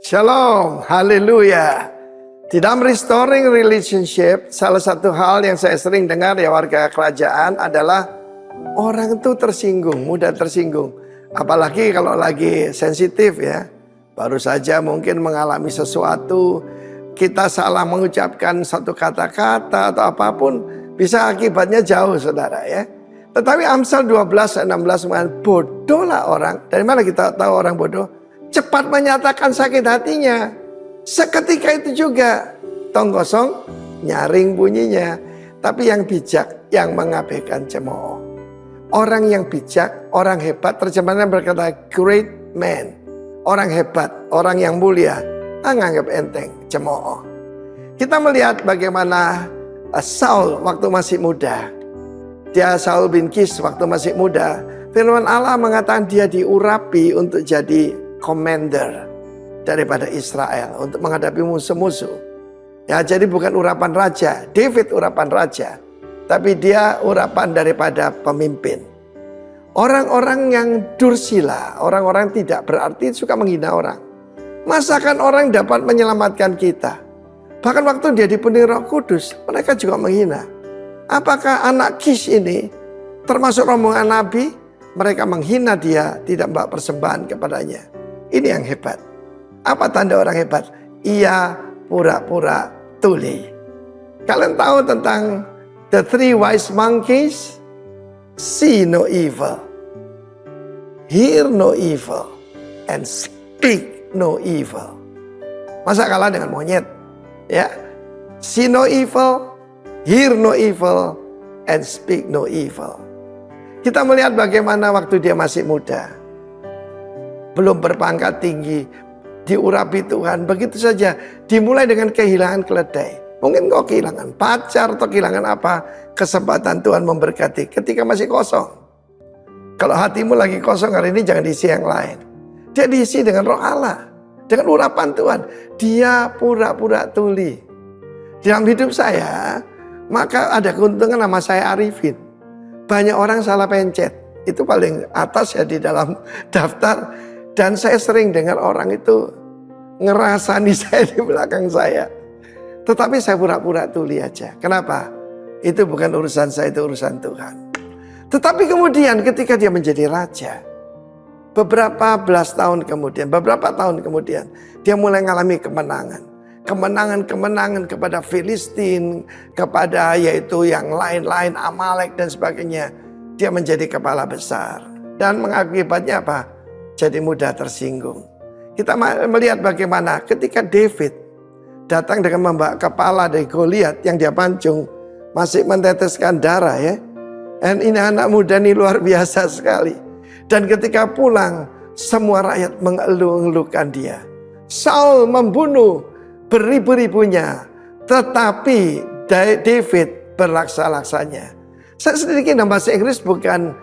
Shalom, haleluya. Di dalam restoring relationship, salah satu hal yang saya sering dengar ya warga kerajaan adalah orang itu tersinggung, mudah tersinggung. Apalagi kalau lagi sensitif ya. Baru saja mungkin mengalami sesuatu, kita salah mengucapkan satu kata-kata atau apapun, bisa akibatnya jauh saudara ya. Tetapi Amsal 12 ayat 16 mengatakan bodohlah orang. Dari mana kita tahu orang bodoh? Cepat menyatakan sakit hatinya. Seketika itu juga tong kosong nyaring bunyinya. Tapi yang bijak yang mengabaikan cemooh. Orang yang bijak, orang hebat, terjemahannya berkata great man. Orang hebat, orang yang mulia, menganggap enteng cemooh. Kita melihat bagaimana Saul waktu masih muda. Dia Saul bin Kis waktu masih muda. Firman Allah mengatakan dia diurapi untuk jadi commander daripada Israel untuk menghadapi musuh-musuh. Ya, jadi bukan urapan raja, David urapan raja, tapi dia urapan daripada pemimpin. Orang-orang yang dursila, orang-orang tidak berarti suka menghina orang. Masakan orang dapat menyelamatkan kita? Bahkan waktu dia dipenuhi Roh Kudus, mereka juga menghina. Apakah anak Kis ini termasuk rombongan Nabi? Mereka menghina dia, tidak membawa persembahan kepadanya. Ini yang hebat. Apa tanda orang hebat? Ia pura-pura tuli. Kalian tahu tentang the three wise monkeys? See no evil, hear no evil, and speak no evil. Masa kalah dengan monyet? Ya, see no evil, hear no evil, and speak no evil. Kita melihat bagaimana waktu dia masih muda, belum berpangkat tinggi, diurapi Tuhan, begitu saja dimulai dengan kehilangan keledai. Mungkin kau kehilangan pacar atau kehilangan apa, kesempatan Tuhan memberkati ketika masih kosong. Kalau hatimu lagi kosong hari ini jangan diisi yang lain. Dia diisi dengan Roh Allah, dengan urapan Tuhan. Dia pura-pura tuli. Dalam hidup saya, maka ada keuntungan nama saya Arifin. Banyak orang salah pencet, itu paling atas ya di dalam daftar. Dan saya sering dengar orang itu ngerasani saya di belakang saya. Tetapi saya pura-pura tuli aja. Kenapa? Itu bukan urusan saya, itu urusan Tuhan. Tetapi kemudian ketika dia menjadi raja, beberapa tahun kemudian, dia mulai mengalami kemenangan. Kemenangan kepada Filistin, kepada yaitu yang lain-lain, Amalek dan sebagainya. Dia menjadi kepala besar. Dan mengakibatnya apa? Jadi mudah tersinggung. Kita melihat bagaimana ketika David datang dengan membawa kepala dari Goliat yang dia pancung, masih menteteskan darah ya. Dan ini anak muda ini luar biasa sekali. Dan ketika pulang, semua rakyat mengeluh-elukan dia. Saul membunuh beribu-ribunya, tetapi David berlaksa-laksanya. Saya sedikit dalam bahasa Inggris bukan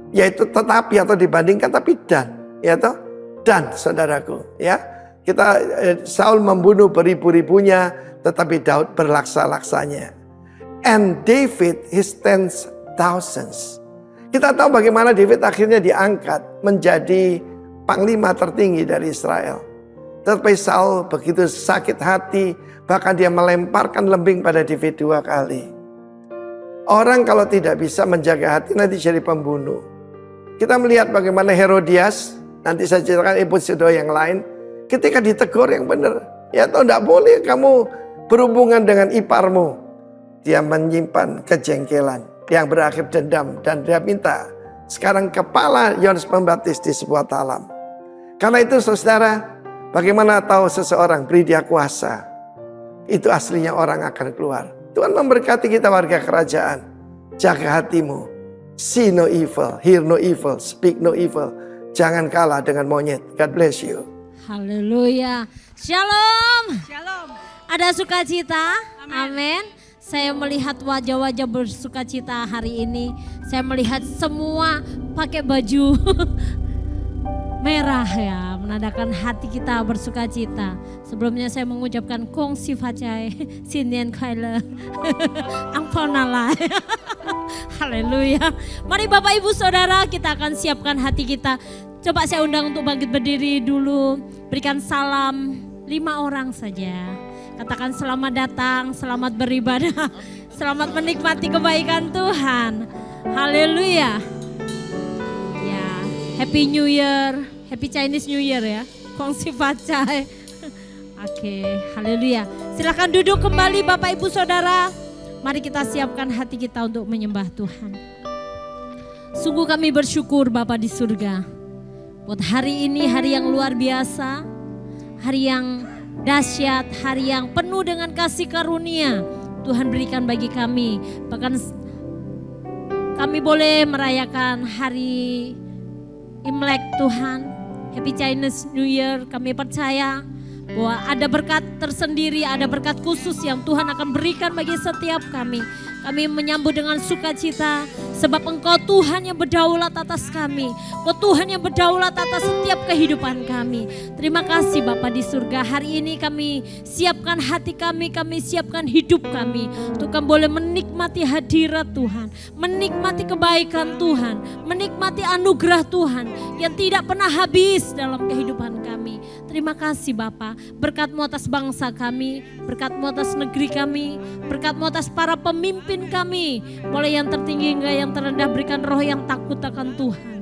yaitu tetapi atau dibandingkan, tapi dan, ya toh, dan saudaraku, ya kita Saul membunuh beribu-ribunya, tetapi Daud berlaksa-laksanya. And David his tens thousands. Kita tahu bagaimana David akhirnya diangkat menjadi panglima tertinggi dari Israel. Tetapi Saul begitu sakit hati, bahkan dia melemparkan lembing pada David 2 kali. Orang kalau tidak bisa menjaga hati nanti jadi pembunuh. Kita melihat bagaimana Herodias, nanti saya ceritakan episode yang lain, ketika ditegur yang benar. Ya toh tidak boleh kamu berhubungan dengan iparmu. Dia menyimpan kejengkelan yang berakhir dendam dan dia minta sekarang kepala Yohanes Pembaptis di sebuah talam. Karena itu saudara, bagaimana tahu seseorang beri dia kuasa, itu aslinya orang akan keluar. Tuhan memberkati kita warga kerajaan. Jaga hatimu. See no evil, hear no evil, speak no evil. Jangan kalah dengan monyet. God bless you. Haleluya. Shalom. Shalom. Ada sukacita. Amin. Saya melihat wajah-wajah bersukacita hari ini. Saya melihat semua pakai baju merah ya, menandakan hati kita bersukacita. Sebelumnya saya mengucapkan Kong Si Facai, Sinian Kaila, Angponalai. Haleluya. Mari Bapak Ibu Saudara, kita akan siapkan hati kita. Coba saya undang untuk bangkit berdiri dulu. Berikan salam 5 orang saja. Katakan selamat datang, selamat beribadah, selamat menikmati kebaikan Tuhan. Haleluya. Ya, Happy New Year, Happy Chinese New Year ya. Kongsi Facai. Oke, haleluya. Silakan duduk kembali Bapak Ibu Saudara. Mari kita siapkan hati kita untuk menyembah Tuhan. Sungguh kami bersyukur Bapa di surga. Buat hari ini, hari yang luar biasa, hari yang dahsyat, hari yang penuh dengan kasih karunia Tuhan berikan bagi kami. Bahkan kami boleh merayakan hari Imlek Tuhan, Happy Chinese New Year. Kami percaya bahwa ada berkat tersendiri, ada berkat khusus yang Tuhan akan berikan bagi setiap kami. Kami menyambut dengan sukacita sebab Engkau Tuhan yang berdaulat atas kami. Engkau Tuhan yang berdaulat atas setiap kehidupan kami. Terima kasih Bapa di surga. Hari ini kami siapkan hati kami siapkan hidup kami. Untuk kami boleh menikmati hadirat Tuhan, menikmati kebaikan Tuhan, menikmati anugerah Tuhan yang tidak pernah habis dalam kehidupan kami. Terima kasih Bapa, berkat-Mu atas bangsa kami, berkat-Mu atas negeri kami, berkat-Mu atas para pemimpin kami, mulai yang tertinggi hingga yang terendah. Berikan roh yang takut akan Tuhan.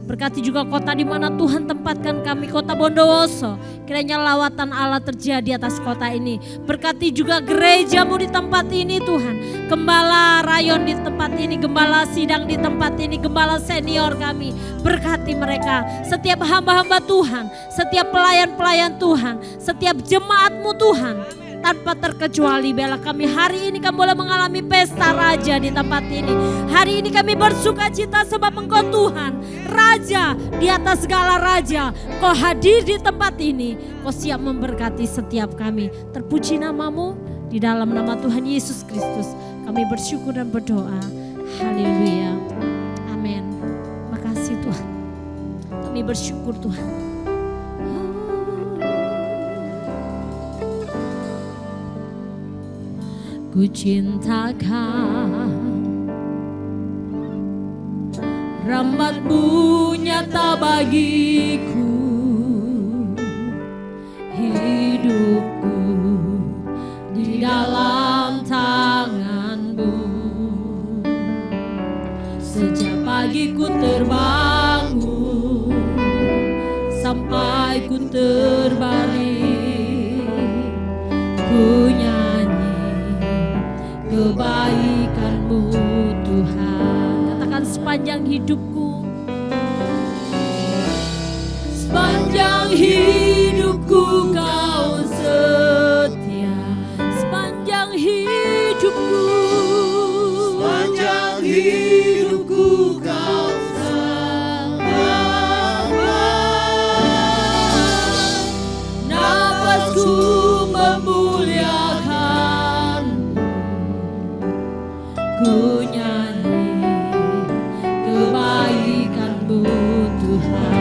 Berkati juga kota di mana Tuhan tempatkan kami, kota Bondowoso. Kiranya lawatan Allah terjadi atas kota ini. Berkati juga gereja-Mu di tempat ini Tuhan. Gembala rayon di tempat ini, gembala sidang di tempat ini, gembala senior kami. Berkati mereka, setiap hamba-hamba Tuhan, setiap pelayan-pelayan Tuhan, setiap jemaat-Mu Tuhan. Tanpa terkecuali bela kami hari ini kami boleh mengalami pesta raja di tempat ini. Hari ini kami bersuka cita sebab Engkau Tuhan, Raja di atas segala raja. Kau hadir di tempat ini, Kau siap memberkati setiap kami. Terpuji nama-Mu, di dalam nama Tuhan Yesus Kristus kami bersyukur dan berdoa. Haleluya. Amin. Makasih Tuhan. Kami bersyukur Tuhan. Ku cintakan rahmat-Mu nyata bagiku, hidupku di dalam tangan-Mu. Sejak pagi ku terbangun sampai ku terbalik, ku kebaikan-Mu Tuhan. Katakan sepanjang hidupku, sepanjang hidupku Kau setia. Sepanjang hidupku, sepanjang hidupku Kau sabar. Nafasku memuliakan, ku nyanyi kebaikan-Mu Tuhan.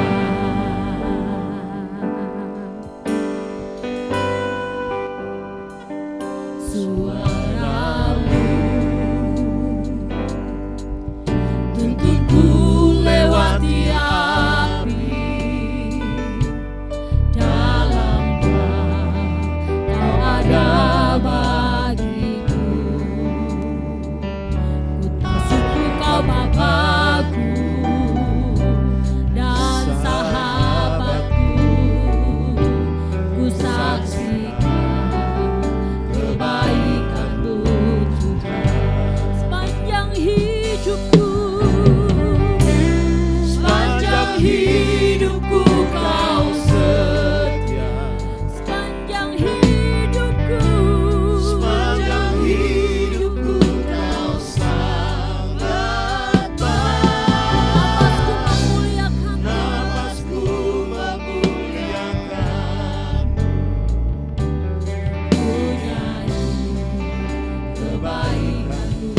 Suara-Mu tuntunku lewati api, dalam Kau ada bagiku. Bapakku dan sahabatku, ku saksikan kebaikan-Mu Tuhan. Sepanjang hidupku, sepanjang hidupku Kau setia. Sepanjang hidupku, sepanjang hidupku Kau kebaikan-Mu.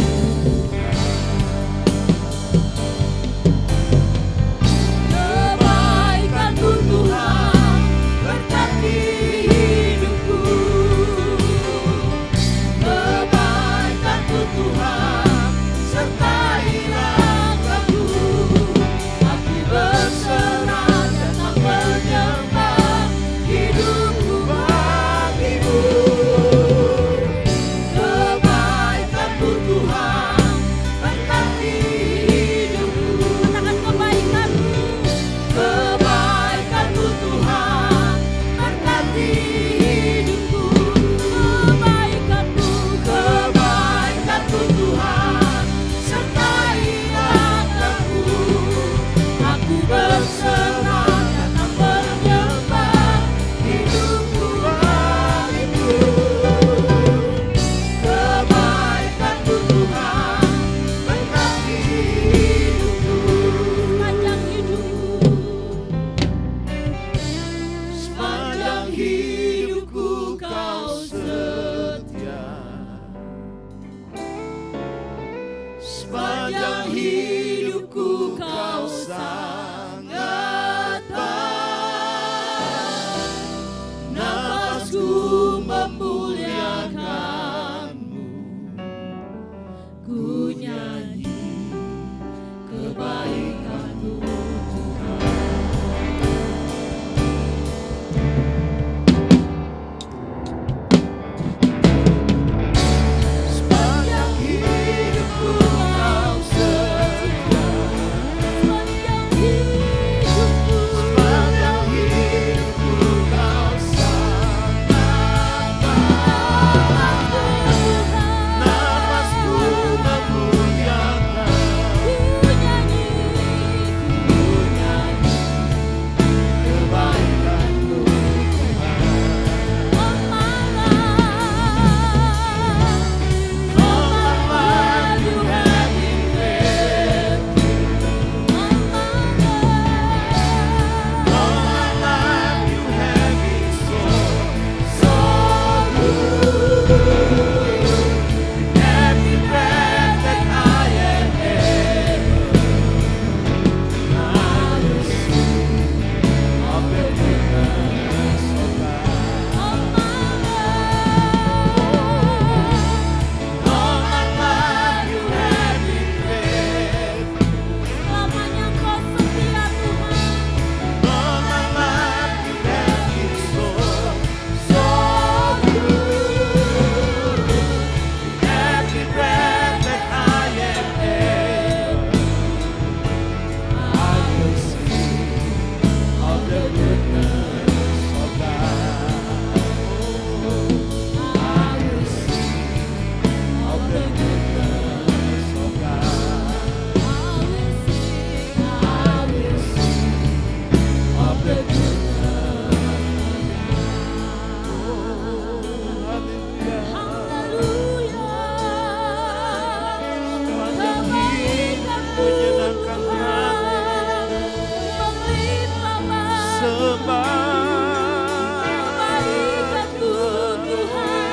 Kebaikan-Mu Tuhan,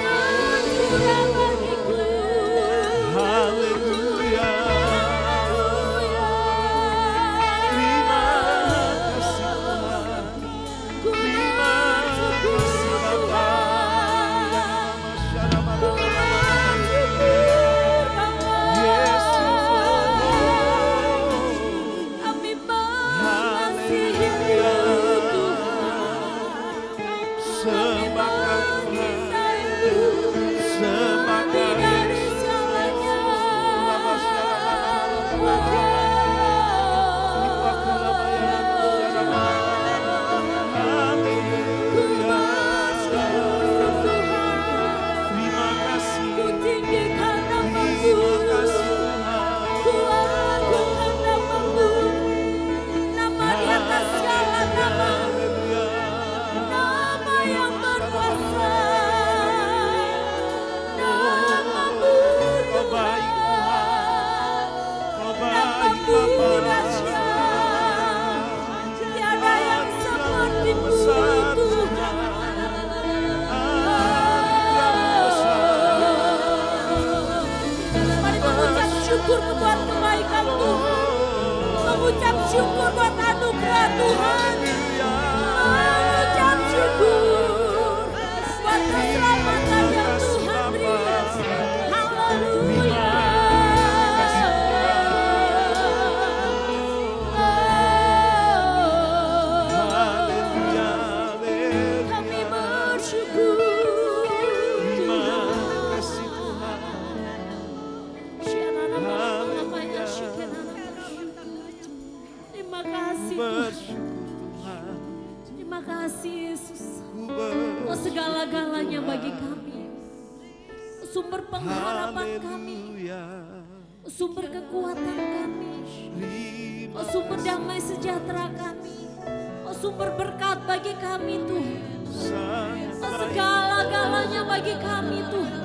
anugerah bagiku. Haleluya. Terima kasih Tuhan. Terima kasih Bapa. Kami mengasihi Tuhan, Sembahkan Tuhan. Sembahkan dari segalanya. Terima kasih. Ku tinggikan Terima nama-Mu, kasih Tuhan. ku agungkan nama-Mu, nama di atas segala nama, nama yang berkuasa, nama-Mu Kau baik Tuhan. Kau baik nama-Mu Bapa. dahsyat, tiada yang seperti-Mu Tuhan. Mari mengucap syukur buat kebaikan Tuhan, mengucap syukur buat anugerah Tuhan, mengucap syukur buat keselamatan yang Tuhan beri. Haleluya. Kami bersyukur Terima kasih Tuhan. Terima kasih Yesus. Kau segala-galanya bagi kami. Sumber pengharapan kami. Sumber kekuatan kami. Sumber damai sejahtera kami. Sumber berkat bagi kami Tuhan. Segala-galanya bagi kami Tuhan.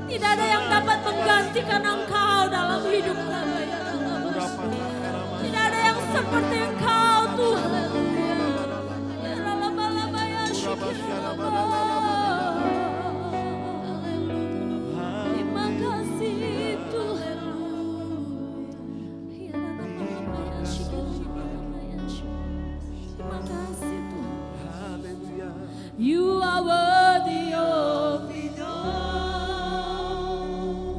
Tidak ada yang dapat menggantikan Engkau dalam hidup kami. Tidak ada yang seperti Engkau Tuhan. Terima kasih Tuhan. Terima kasih Tuhan. You are worthy of it all.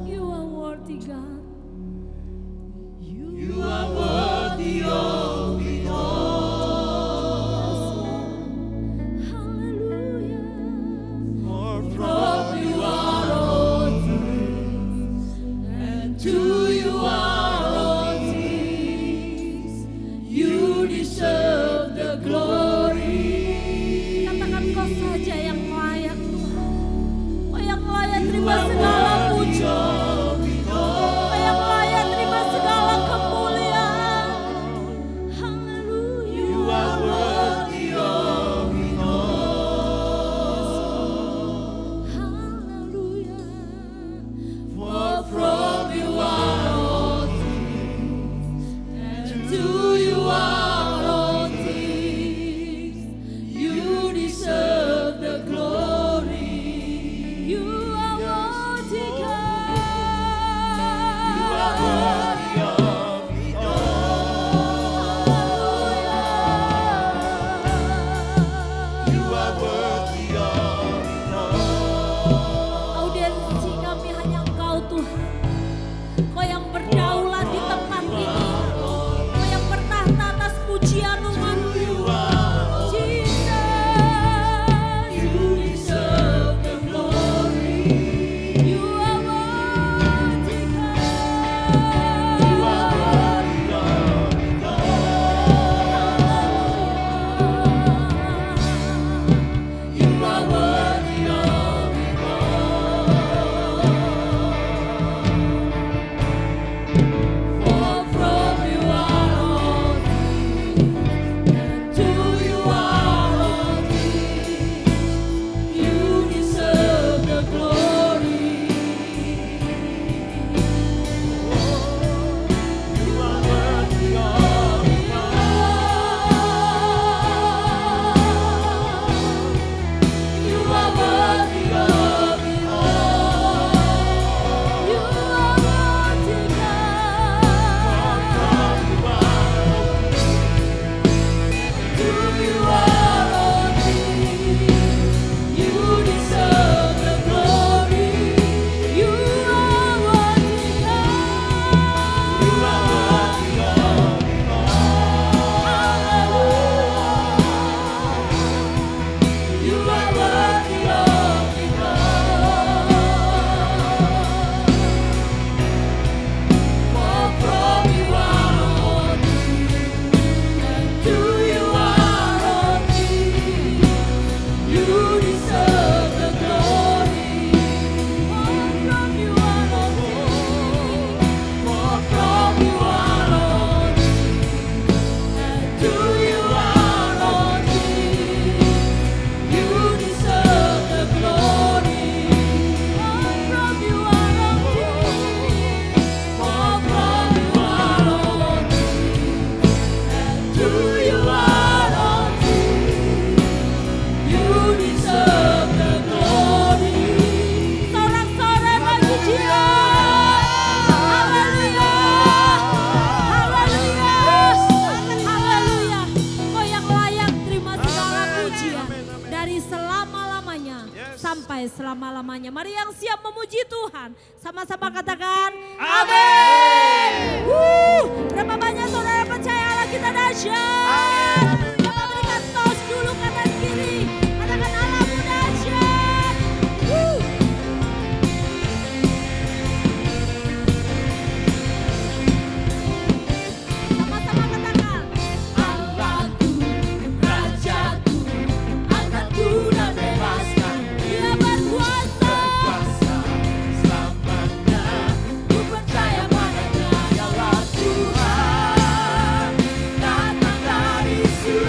You are worthy God. You are worthy of it all. Hallelujah. From you are all things, and to you are all things. You deserve the glory. Katakan Kau saja yang layak Tuhan. Kau yang layak terima segala puji. Kau yang layak terima segala kemuliaan. Haleluya. You are worthy of it all. Haleluya. For from you are all things, and to you are all sampai selama-lamanya. Mari yang siap memuji Tuhan, sama-sama katakan Amin. Berapa banyak saudara percaya Allah kita dahsyat? Bapak berikan tos dulu kanan kiri, katakan Allahmu dahsyat. Sama-sama katakan Allahku, Rajaku, angkatku dan bebaskan. Dia berkuasa, Selamanya ku percaya padanya. dialah Tuhan, datang dari surga.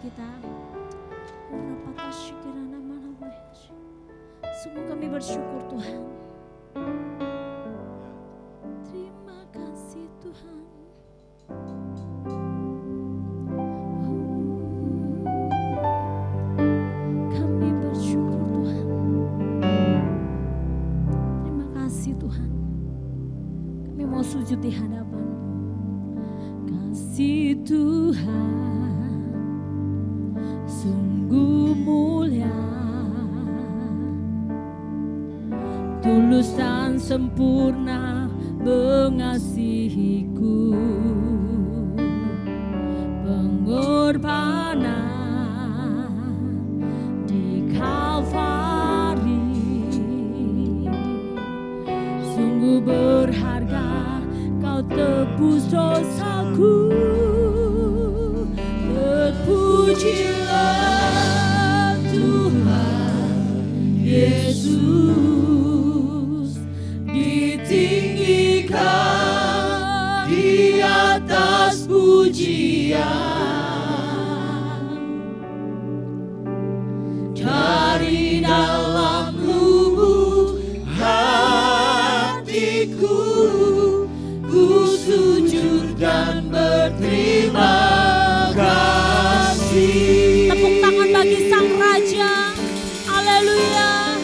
kita. Sungguh kami bersyukur Tuhan. Terima kasih Tuhan. Kami bersyukur Tuhan. Terima kasih Tuhan. Kami mau sujud di hadapan-Mu. Kasih Tuhan sungguh mulia, tulus dan sempurna mengasihiku. Pengorbanan di Kalvari sungguh berharga, Kau tebus dosaku. Terpujilah Tuhan Yesus, ditinggikan di atas pujian. Dari dalam lubuk hatiku, ku sujud dan berterima kasih. Tepuk tangan bagi Sang Raja. Haleluya.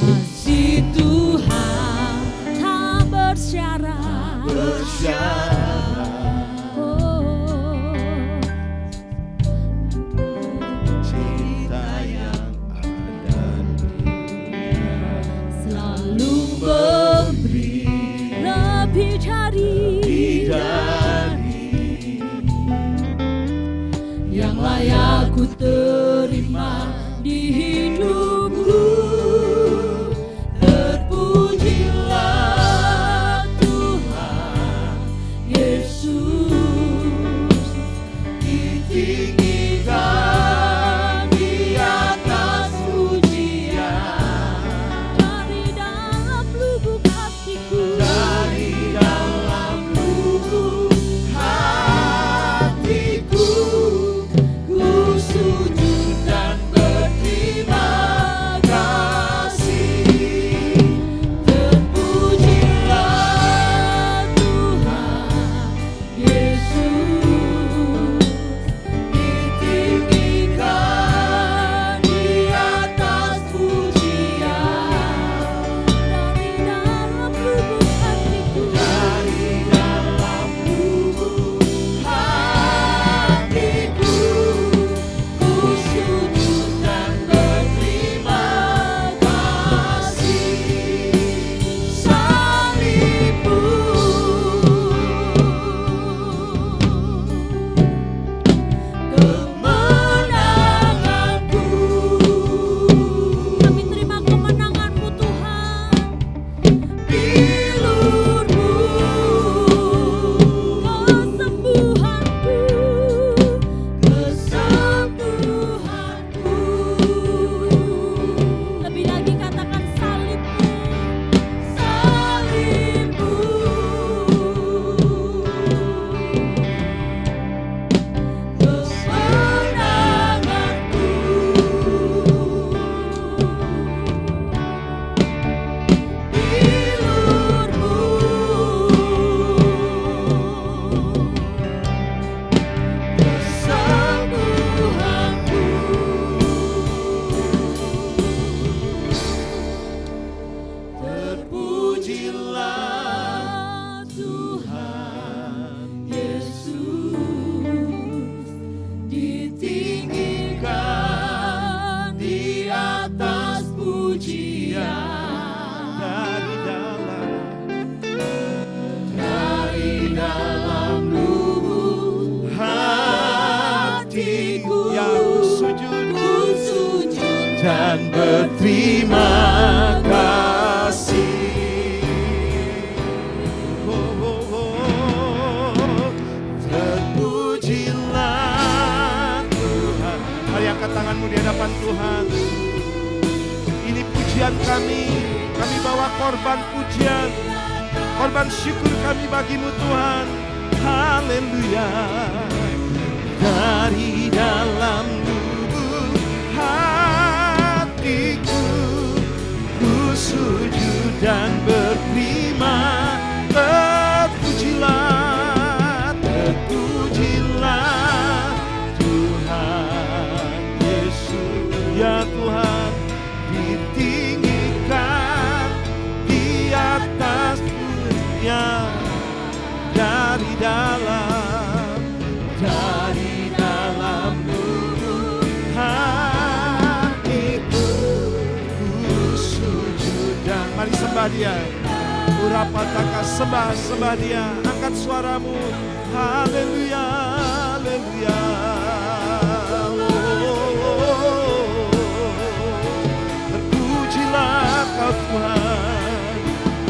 Kasih Tuhan tak bersyarat. Cinta yang ada selalu memberi lebih dari yang layak ku terima di hidupku. Terpujilah Tuhan Yesus, ditinggikan di atas pujian. Dari dalam lubuk hatiku, dari dalam lubuk hatiku, ku sujud dan berterima kasih. Terpujilah Tuhan Yesus, ditinggikan di atas pujian. Dari dalam lubuk hatiku, dari dalam lubuk hatiku, ku sujud dan berterima kasih. Salibmu kemenanganku, kami terima kemenangan-Mu Tuhan. Pilurmu kesembuhanku, kesembuhanku. Lebih lagi katakan salibmu, salibmu kemenanganku. Terpujilah Tuhan Yesus, ditinggikan di atas pujian. Dari dalam lubuk hatiku, yang sujud ku sujud dan berterima kasih. Terpujilah Tuhan. Mari angkat tanganmu di hadapan Tuhan. Ini pujian kami. Kami bawa korban pujian, korban syukur kami bagimu Tuhan. Haleluya. dari dalam lubuk hatiku, ku sujud dan berterima. Terpujilah, terpujilah Tuhan Yesus. Ya Tuhan, ditinggikan di atas dunia, dari dalam lubuk hatiku, ku sujud dan mari sembah Dia. Urapataka, sembah Dia. Angkat suaramu. Haleluya, haleluya. Terpujilah Kau Tuhan,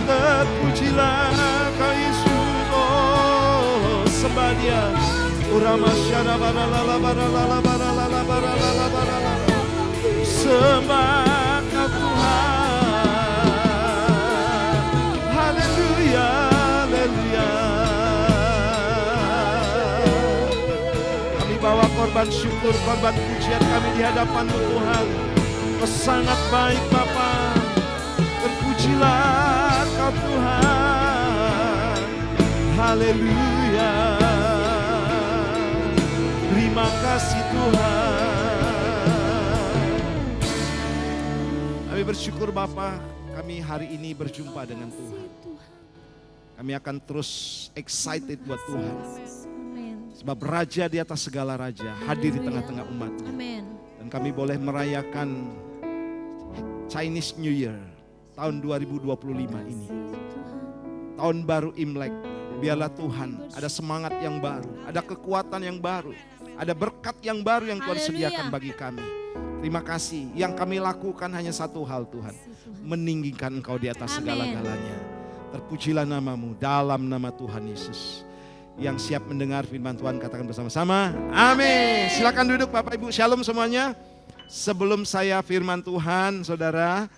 terpujilah Kau Yesus. Oh, sembah Dia. Uramasyana baralala baralala baralala baralala baralala. Sembah Kau Tuhan. Haleluya, haleluya. Kami bawa korban syukur, korban pujian kami di hadapan-Mu Tuhan. Kau sangat baik Bapa. Terpujilah Kau Tuhan. Haleluya. Terima kasih Tuhan. Kami bersyukur Bapa, kami hari ini berjumpa dengan Tuhan. Kami akan terus excited buat Tuhan. Sebab Raja di atas segala Raja hadir di tengah-tengah umatnya. Dan kami boleh merayakan Chinese New Year tahun 2025 ini. Tahun baru Imlek. Biarlah Tuhan ada semangat yang baru, ada kekuatan yang baru, ada berkat yang baru yang Tuhan sediakan bagi kami. Terima kasih. Yang kami lakukan hanya satu hal Tuhan, meninggikan Engkau di atas segala-galanya. Terpujilah nama-Mu dalam nama Tuhan Yesus. Yang siap mendengar firman Tuhan katakan bersama-sama, amin. Silakan duduk Bapak Ibu, shalom semuanya. Sebelum saya firman Tuhan, saudara,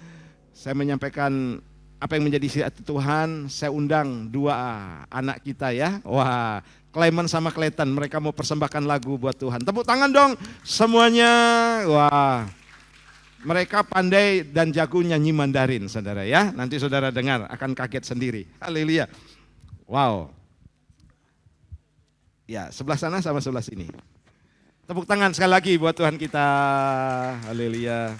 saya menyampaikan apa yang menjadi hati Tuhan. Saya undang dua anak kita ya. Wah, Clement sama Clayton, mereka mau persembahkan lagu buat Tuhan. Tepuk tangan dong semuanya. Wah, mereka pandai dan jago nyanyi Mandarin, saudara ya. Nanti saudara dengar akan kaget sendiri. Haleluya. Wow. Ya, sebelah sana sama sebelah sini. Tepuk tangan sekali lagi buat Tuhan kita. Haleluya.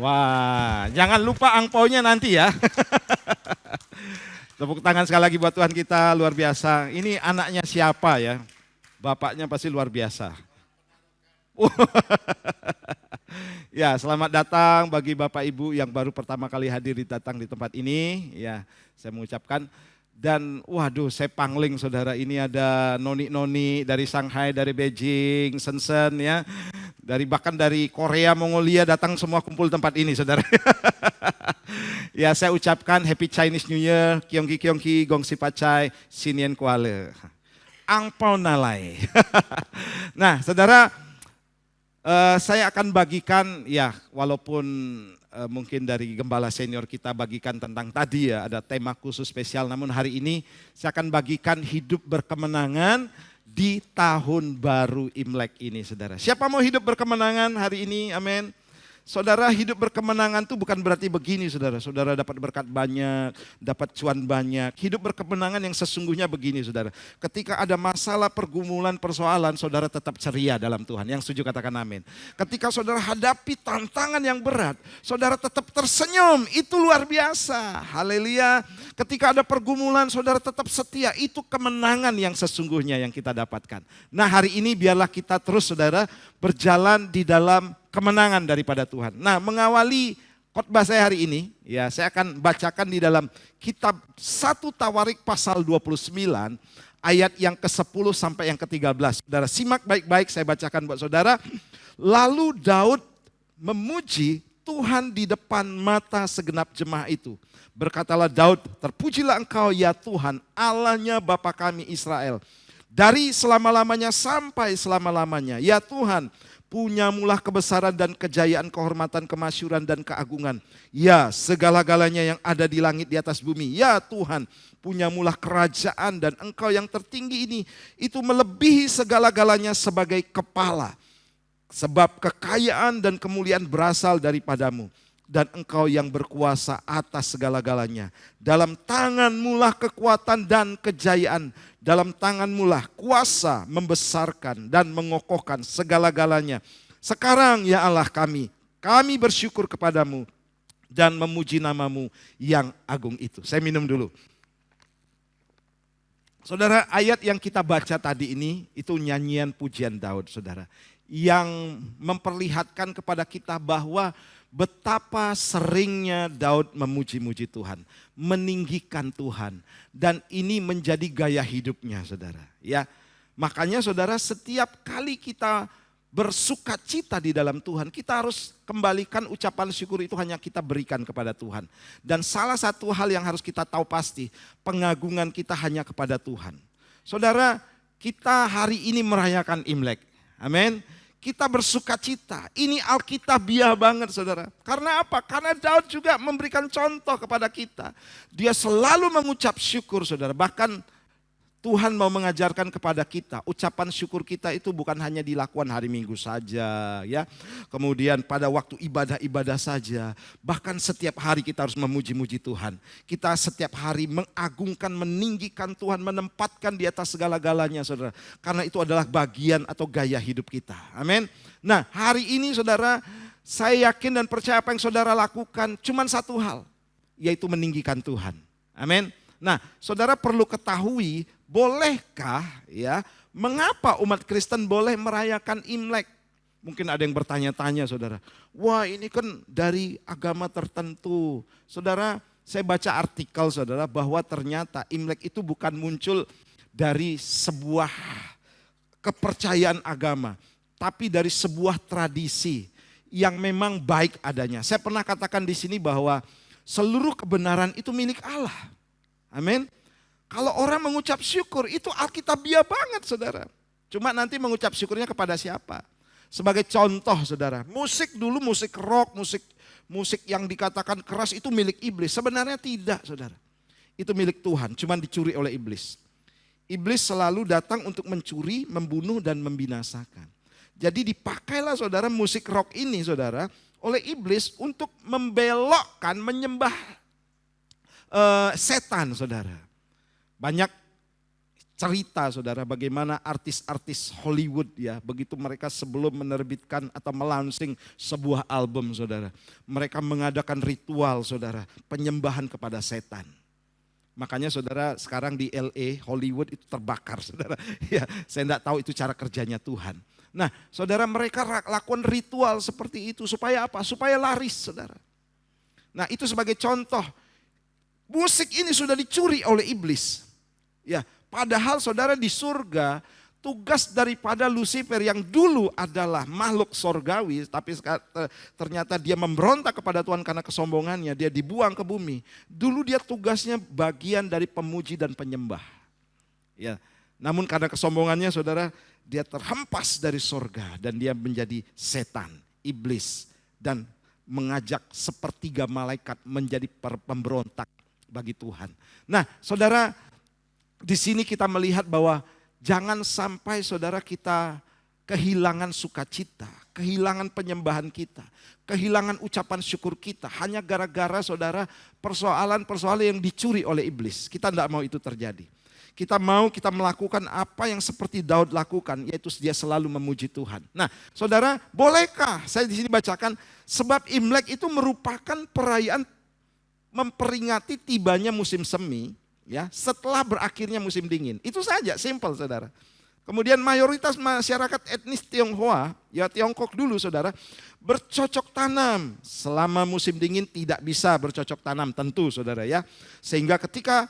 Wah, jangan lupa angpaunya nanti ya. Tepuk tangan sekali lagi buat Tuhan kita, luar biasa. Ini anaknya siapa ya? Bapaknya pasti luar biasa. Ya, selamat datang bagi Bapak Ibu yang baru pertama kali datang di tempat ini. Ya, saya mengucapkan. Dan waduh, saya pangling saudara, ini ada noni-noni dari Shanghai, dari Beijing, Shenzhen ya. Bahkan dari Korea, Mongolia datang semua kumpul tempat ini saudara. Ya, saya ucapkan Happy Chinese New Year, Kyongki Kyongki, Gongsi Pacai, Sinien Kuala. Angpau nalai. Nah saudara, saya akan bagikan ya, walaupun mungkin dari gembala senior kita bagikan tentang tadi ya, ada tema khusus spesial, namun hari ini saya akan bagikan hidup berkemenangan di tahun baru Imlek ini saudara. Siapa mau hidup berkemenangan hari ini? Amin. Saudara, hidup berkemenangan itu bukan berarti begini saudara. Saudara dapat berkat banyak, dapat cuan banyak. Hidup berkemenangan yang sesungguhnya begini saudara. Ketika ada masalah, pergumulan, persoalan, saudara tetap ceria dalam Tuhan. Yang setuju katakan amin. Ketika saudara hadapi tantangan yang berat, saudara tetap tersenyum. Itu luar biasa. Haleluya. Ketika ada pergumulan, saudara tetap setia. Itu kemenangan yang sesungguhnya yang kita dapatkan. Nah, hari ini biarlah kita terus saudara berjalan di dalam kemenangan daripada Tuhan. Nah, mengawali khotbah saya hari ini, ya saya akan bacakan di dalam kitab 1 Tawarik pasal 29 ayat yang ke-10 sampai yang ke-13. Saudara simak baik-baik, saya bacakan buat saudara. Lalu Daud memuji Tuhan di depan mata segenap jemaah itu. Berkatalah Daud, terpujilah Engkau ya Tuhan, Allahnya Bapa kami Israel. Dari selama-lamanya sampai selama-lamanya. Ya Tuhan, punyamulah kebesaran dan kejayaan, kehormatan, kemasyuran dan keagungan. Ya, segala-galanya yang ada di langit di atas bumi. Ya Tuhan, punyamulah kerajaan dan Engkau yang tertinggi ini. Itu melebihi segala-galanya sebagai kepala. Sebab kekayaan dan kemuliaan berasal daripadamu. Dan Engkau yang berkuasa atas segala-galanya. Dalam tangan-Mulah kekuatan dan kejayaan. Dalam tangan-Mulah kuasa membesarkan dan mengokohkan segala-galanya. Sekarang ya Allah kami bersyukur kepadamu dan memuji nama-Mu yang agung itu. Saya minum dulu. Saudara, ayat yang kita baca tadi ini itu nyanyian pujian Daud saudara. Yang memperlihatkan kepada kita bahwa betapa seringnya Daud memuji-muji Tuhan, meninggikan Tuhan, dan ini menjadi gaya hidupnya, saudara. Ya, makanya saudara setiap kali kita bersukacita di dalam Tuhan, kita harus kembalikan ucapan syukur itu hanya kita berikan kepada Tuhan. Dan salah satu hal yang harus kita tahu pasti, pengagungan kita hanya kepada Tuhan. Saudara, kita hari ini merayakan Imlek, amin. Kita bersukacita, ini alkitabiah banget saudara. Karena apa? Karena Daud juga memberikan contoh kepada kita. Dia selalu mengucap syukur saudara. Bahkan Tuhan mau mengajarkan kepada kita, ucapan syukur kita itu bukan hanya dilakukan hari Minggu saja ya. Kemudian pada waktu ibadah-ibadah saja. Bahkan setiap hari kita harus memuji-muji Tuhan. Kita setiap hari mengagungkan, meninggikan Tuhan, menempatkan di atas segala-galanya saudara. Karena itu adalah bagian atau gaya hidup kita. Amin. Nah, hari ini saudara, saya yakin dan percaya apa yang saudara lakukan cuma satu hal, yaitu meninggikan Tuhan. Amin. Nah, saudara perlu ketahui, bolehkah ya, mengapa umat Kristen boleh merayakan Imlek? Mungkin ada yang bertanya-tanya saudara, wah ini kan dari agama tertentu. Saudara, saya baca artikel saudara bahwa ternyata Imlek itu bukan muncul dari sebuah kepercayaan agama, tapi dari sebuah tradisi yang memang baik adanya. Saya pernah katakan di sini bahwa seluruh kebenaran itu milik Allah. Amin. Kalau orang mengucap syukur itu alkitabiah banget saudara. Cuma nanti mengucap syukurnya kepada siapa? Sebagai contoh saudara, musik dulu, musik rock, musik yang dikatakan keras itu milik iblis. Sebenarnya tidak saudara. Itu milik Tuhan, cuma dicuri oleh iblis. Iblis selalu datang untuk mencuri, membunuh dan membinasakan. Jadi dipakailah saudara musik rock ini saudara oleh iblis untuk membelokkan, menyembah setan saudara. Banyak cerita saudara bagaimana artis-artis Hollywood ya, begitu mereka sebelum menerbitkan atau melaunching sebuah album saudara, mereka mengadakan ritual saudara, penyembahan kepada setan. Makanya saudara sekarang di LA, Hollywood itu terbakar saudara. Ya, saya tidak tahu itu cara kerjanya Tuhan. Nah saudara, mereka lakukan ritual seperti itu supaya apa? Supaya laris saudara. Nah itu sebagai contoh, musik ini sudah dicuri oleh iblis. Ya, padahal saudara di surga, tugas daripada Lucifer yang dulu adalah makhluk sorgawi, tapi ternyata dia memberontak kepada Tuhan karena kesombongannya, dia dibuang ke bumi. Dulu dia tugasnya bagian dari pemuji dan penyembah. Ya, namun karena kesombongannya saudara, dia terhempas dari sorga dan dia menjadi setan, iblis, dan mengajak sepertiga malaikat menjadi pemberontak bagi Tuhan. Nah saudara, di sini kita melihat bahwa jangan sampai saudara kita kehilangan sukacita, kehilangan penyembahan kita, kehilangan ucapan syukur kita hanya gara-gara saudara persoalan-persoalan yang dicuri oleh iblis. Kita tidak mau itu terjadi. Kita melakukan apa yang seperti Daud lakukan, yaitu dia selalu memuji Tuhan. Nah, saudara, bolehkah saya di sini bacakan, sebab Imlek itu merupakan perayaan memperingati tibanya musim semi, ya, setelah berakhirnya musim dingin. Itu saja, simple saudara. Kemudian mayoritas masyarakat etnis Tionghoa, ya Tiongkok dulu saudara, bercocok tanam. Selama musim dingin tidak bisa bercocok tanam tentu saudara ya. Sehingga ketika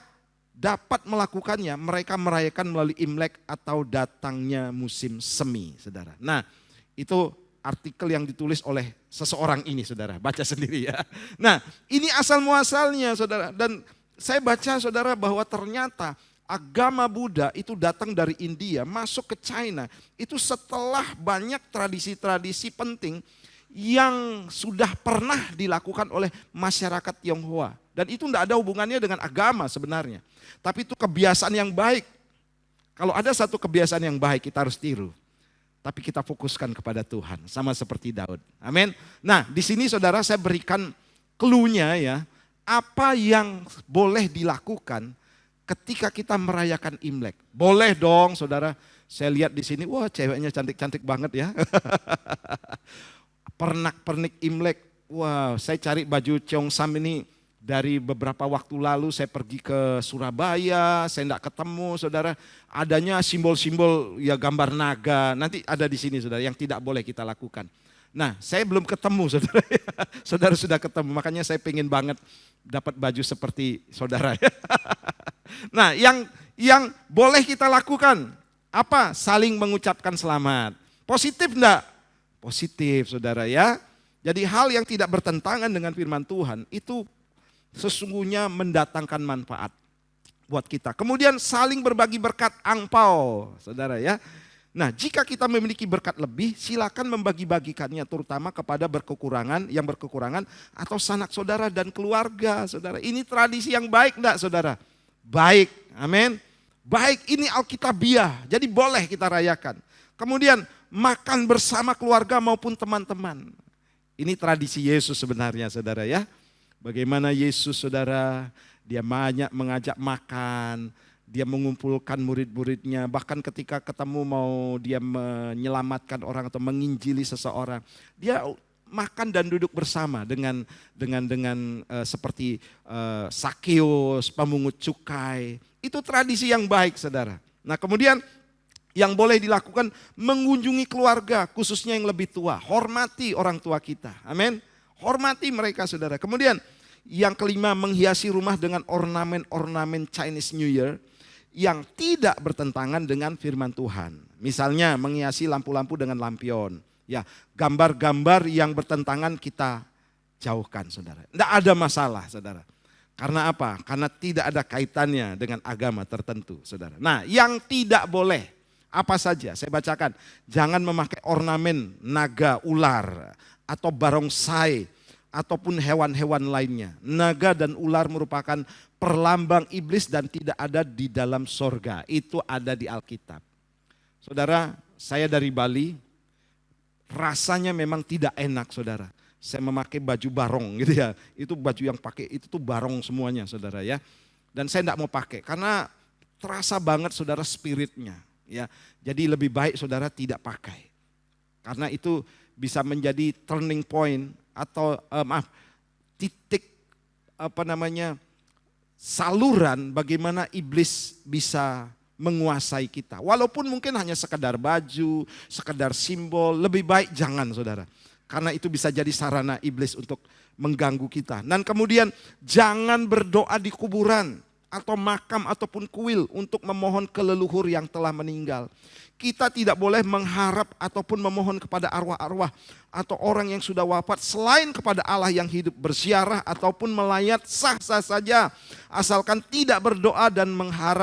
dapat melakukannya, mereka merayakan melalui Imlek atau datangnya musim semi saudara. Nah itu artikel yang ditulis oleh seseorang ini saudara, baca sendiri ya. Nah ini asal muasalnya saudara, dan saya baca saudara bahwa ternyata agama Buddha itu datang dari India, masuk ke China. Itu setelah banyak tradisi-tradisi penting yang sudah pernah dilakukan oleh masyarakat Tionghoa. Dan itu tidak ada hubungannya dengan agama sebenarnya. Tapi itu kebiasaan yang baik. Kalau ada satu kebiasaan yang baik kita harus tiru. Tapi kita fokuskan kepada Tuhan, sama seperti Daud. Amin. Nah di sini saudara saya berikan clue-nya ya. Apa yang boleh dilakukan ketika kita merayakan Imlek? Boleh dong saudara. Saya lihat di sini, wah ceweknya cantik-cantik banget ya. Pernak-pernik Imlek. Wah, saya cari baju Cheongsam ini dari beberapa waktu lalu. Saya pergi ke Surabaya, saya tidak ketemu saudara. Adanya simbol-simbol ya gambar naga. Nanti ada di sini saudara yang tidak boleh kita lakukan. Nah, saya belum ketemu saudara. Saudara sudah ketemu, makanya saya pengen banget dapat baju seperti saudara. Nah, yang boleh kita lakukan apa? Saling mengucapkan selamat. Positif enggak? Positif saudara ya. Jadi hal yang tidak bertentangan dengan firman Tuhan itu sesungguhnya mendatangkan manfaat buat kita. Kemudian saling berbagi berkat angpau saudara ya. Nah jika kita memiliki berkat lebih, silakan membagi-bagikannya terutama kepada yang berkekurangan atau sanak saudara dan keluarga saudara. Ini tradisi yang baik enggak saudara? Baik, amin. Baik, ini Alkitabiah, jadi boleh kita rayakan. Kemudian makan bersama keluarga maupun teman-teman. Ini tradisi Yesus sebenarnya saudara ya. Bagaimana Yesus saudara, dia banyak mengajak makan. Dia mengumpulkan murid-muridnya, bahkan ketika ketemu mau dia menyelamatkan orang atau menginjili seseorang, dia makan dan duduk bersama dengan seperti Sakeus, pemungut cukai. Itu tradisi yang baik saudara. Nah kemudian yang boleh dilakukan mengunjungi keluarga, khususnya yang lebih tua. Hormati orang tua kita, amin. Hormati mereka saudara. Kemudian yang kelima, menghiasi rumah dengan ornamen-ornamen Chinese New Year yang tidak bertentangan dengan firman Tuhan. Misalnya menghiasi lampu-lampu dengan lampion. Ya, gambar-gambar yang bertentangan kita jauhkan saudara. Tidak ada masalah saudara. Karena apa? Karena tidak ada kaitannya dengan agama tertentu saudara. Nah yang tidak boleh apa saja saya bacakan. Jangan memakai ornamen naga, ular atau barongsai ataupun hewan-hewan lainnya. Naga dan ular merupakan perlambang iblis dan tidak ada di dalam sorga. Itu ada di Alkitab. Saudara, saya dari Bali, rasanya memang tidak enak saudara. Saya memakai baju barong gitu ya. Itu baju yang pakai itu tuh barong semuanya saudara ya. Dan saya tidak mau pakai karena terasa banget saudara spiritnya. Ya, jadi lebih baik saudara tidak pakai. Karena itu bisa menjadi turning point atau titik saluran bagaimana iblis bisa menguasai kita. Walaupun mungkin hanya sekedar baju, sekedar simbol, lebih baik jangan saudara. Karena itu bisa jadi sarana iblis untuk mengganggu kita. Dan kemudian jangan berdoa di kuburan atau makam ataupun kuil untuk memohon ke leluhur yang telah meninggal. Kita tidak boleh mengharap ataupun memohon kepada arwah-arwah atau orang yang sudah wafat selain kepada Allah yang hidup. Berziarah ataupun melayat sah-sah saja, asalkan tidak berdoa dan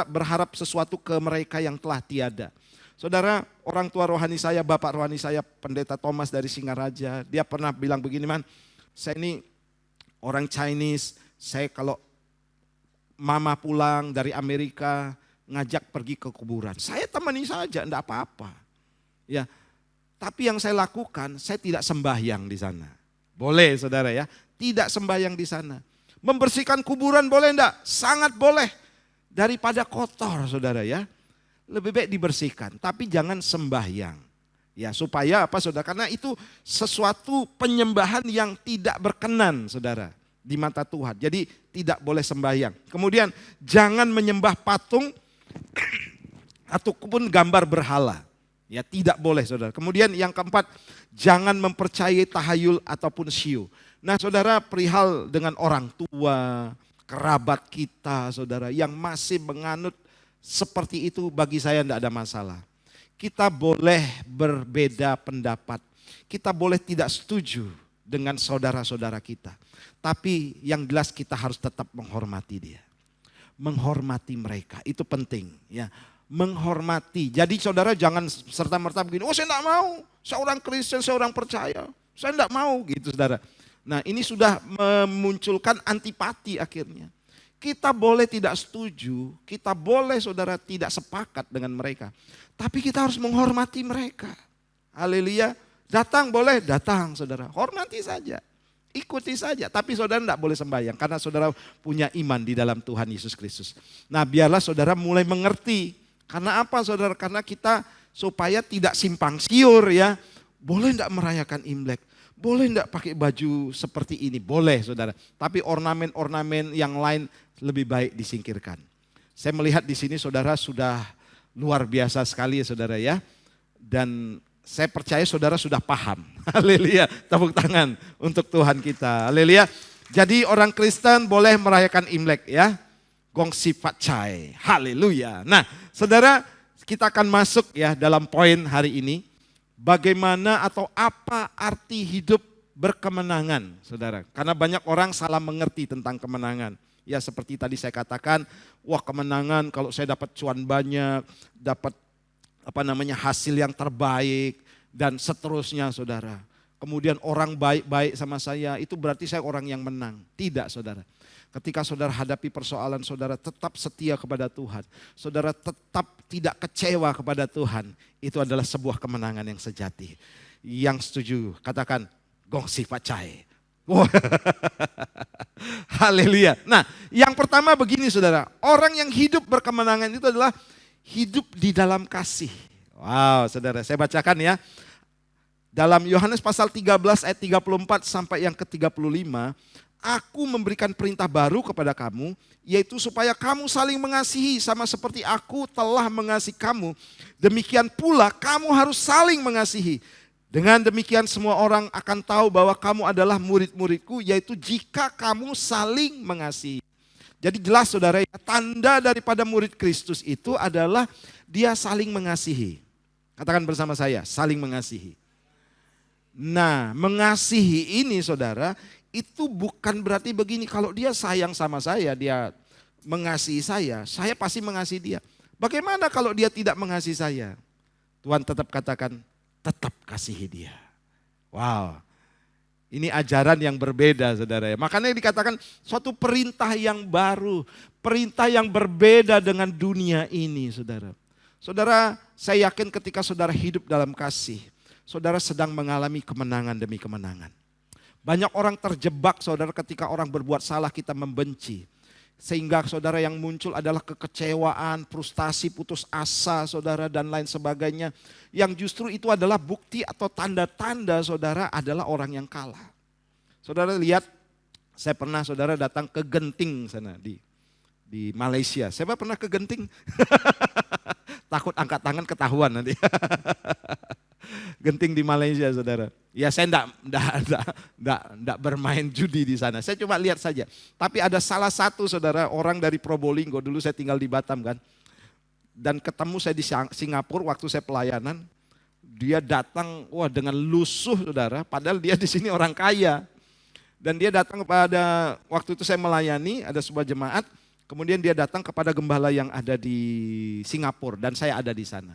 berharap sesuatu ke mereka yang telah tiada. Saudara, orang tua rohani saya, bapak rohani saya, Pendeta Thomas dari Singaraja, dia pernah bilang begini, man, saya ini orang Chinese, saya kalau mama pulang dari Amerika ngajak pergi ke kuburan, saya temani saja, enggak apa-apa. Ya, tapi yang saya lakukan, saya tidak sembahyang di sana. Boleh saudara ya, tidak sembahyang di sana. Membersihkan kuburan boleh enggak? Sangat boleh. Daripada kotor saudara ya. Lebih baik dibersihkan, tapi jangan sembahyang. Ya, supaya apa saudara? Karena itu sesuatu penyembahan yang tidak berkenan saudara di mata Tuhan. Jadi tidak boleh sembahyang. Kemudian jangan menyembah patung ataupun gambar berhala. Ya, tidak boleh saudara. Kemudian yang keempat, jangan mempercayai tahayul ataupun syiu. Nah saudara, perihal dengan orang tua, kerabat kita saudara yang masih menganut seperti itu, bagi saya tidak ada masalah. Kita boleh berbeda pendapat. Kita boleh tidak setuju dengan saudara-saudara kita. Tapi yang jelas kita harus tetap menghormati dia. Menghormati mereka, itu penting ya. Menghormati. Jadi saudara jangan serta-merta begini, oh saya tidak mau, saya orang Kristen, saya orang percaya. Saya tidak mau gitu saudara. Nah ini sudah memunculkan antipati akhirnya. Kita boleh tidak setuju, kita boleh saudara tidak sepakat dengan mereka. Tapi kita harus menghormati mereka. Haleluya. Datang boleh, datang saudara. Hormati saja, ikuti saja. Tapi saudara tidak boleh sembahyang karena saudara punya iman di dalam Tuhan Yesus Kristus. Nah biarlah saudara mulai mengerti. Karena apa saudara? Karena kita supaya tidak simpang siur ya. Boleh tidak merayakan Imlek? Boleh tidak pakai baju seperti ini? Boleh saudara. Tapi ornamen-ornamen yang lain lebih baik disingkirkan. Saya melihat di sini saudara sudah luar biasa sekali ya saudara ya. Dan saya percaya saudara sudah paham. Haleluya. Tepuk tangan untuk Tuhan kita. Haleluya. Jadi orang Kristen boleh merayakan Imlek ya. Gongsi Pacai. Haleluya. Nah saudara, kita akan masuk ya dalam poin hari ini. Bagaimana atau apa arti hidup berkemenangan, saudara. Karena banyak orang salah mengerti tentang kemenangan. Ya seperti tadi saya katakan, wah kemenangan kalau saya dapat cuan banyak, dapat hasil yang terbaik dan seterusnya saudara. Kemudian orang baik-baik sama saya, itu berarti saya orang yang menang. Tidak saudara. Ketika saudara hadapi persoalan, saudara tetap setia kepada Tuhan. Saudara tetap tidak kecewa kepada Tuhan. Itu adalah sebuah kemenangan yang sejati. Yang setuju, katakan, gongsi pacai. Haleluya. Nah, yang pertama begini saudara. Orang yang hidup berkemenangan itu adalah hidup di dalam kasih. Wow saudara, saya bacakan ya. Dalam Yohanes pasal 13 ayat 34 sampai yang ke-35. Aku memberikan perintah baru kepada kamu, yaitu supaya kamu saling mengasihi sama seperti aku telah mengasihi kamu. Demikian pula kamu harus saling mengasihi. Dengan demikian semua orang akan tahu bahwa kamu adalah murid-muridku, yaitu jika kamu saling mengasihi. Jadi jelas saudara, tanda daripada murid Kristus itu adalah dia saling mengasihi. Katakan bersama saya, saling mengasihi. Nah, mengasihi ini saudara, itu bukan berarti begini, kalau dia sayang sama saya, dia mengasihi saya pasti mengasihi dia. Bagaimana kalau dia tidak mengasihi saya? Tuhan tetap katakan, tetap kasihi dia. Wow, ini ajaran yang berbeda saudara ya. Makanya dikatakan suatu perintah yang baru, perintah yang berbeda dengan dunia ini saudara. Saudara, saya yakin ketika saudara hidup dalam kasih, saudara sedang mengalami kemenangan demi kemenangan. Banyak orang terjebak saudara ketika orang berbuat salah kita membenci. Sehingga saudara yang muncul adalah kekecewaan, frustasi, putus asa saudara dan lain sebagainya. Yang justru itu adalah bukti atau tanda-tanda saudara adalah orang yang kalah. Saudara lihat, saya pernah saudara datang ke Genting sana di di Malaysia. Siapa pernah ke Genting? Takut angkat tangan ketahuan nanti. Genting di Malaysia, saudara. Ya saya enggak bermain judi di sana. Saya cuma lihat saja. Tapi ada salah satu saudara orang dari Probolinggo. Dulu saya tinggal di Batam kan. Dan ketemu saya di Singapura waktu saya pelayanan. Dia datang dengan lusuh saudara. Padahal dia di sini orang kaya. Dan dia datang kepada, waktu itu saya melayani, ada sebuah jemaat. Kemudian dia datang kepada gembala yang ada di Singapura. Dan saya ada di sana.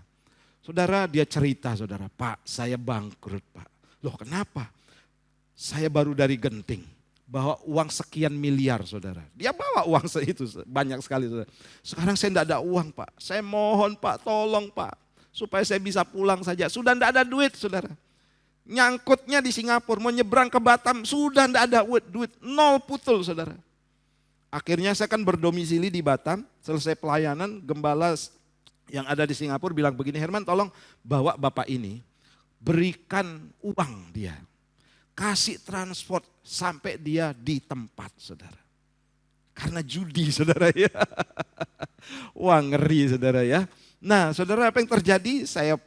Saudara, dia cerita, saudara, Pak, saya bangkrut, Pak. Loh kenapa? Saya baru dari Genting, bawa uang sekian miliar, saudara. Dia bawa uang itu banyak sekali, saudara. Sekarang saya tidak ada uang, Pak. Saya mohon, Pak, tolong, Pak, supaya saya bisa pulang saja. Sudah tidak ada duit, saudara. Nyangkutnya di Singapura, mau nyebrang ke Batam, sudah tidak ada duit, nol putul, saudara. Akhirnya saya kan berdomisili di Batam, selesai pelayanan, gembala yang ada di Singapura bilang begini, Herman tolong bawa bapak ini, berikan uang dia, kasih transport sampai dia di tempat, saudara. Karena judi, saudara ya. Wah ngeri, saudara ya. Nah saudara, apa yang terjadi? Saya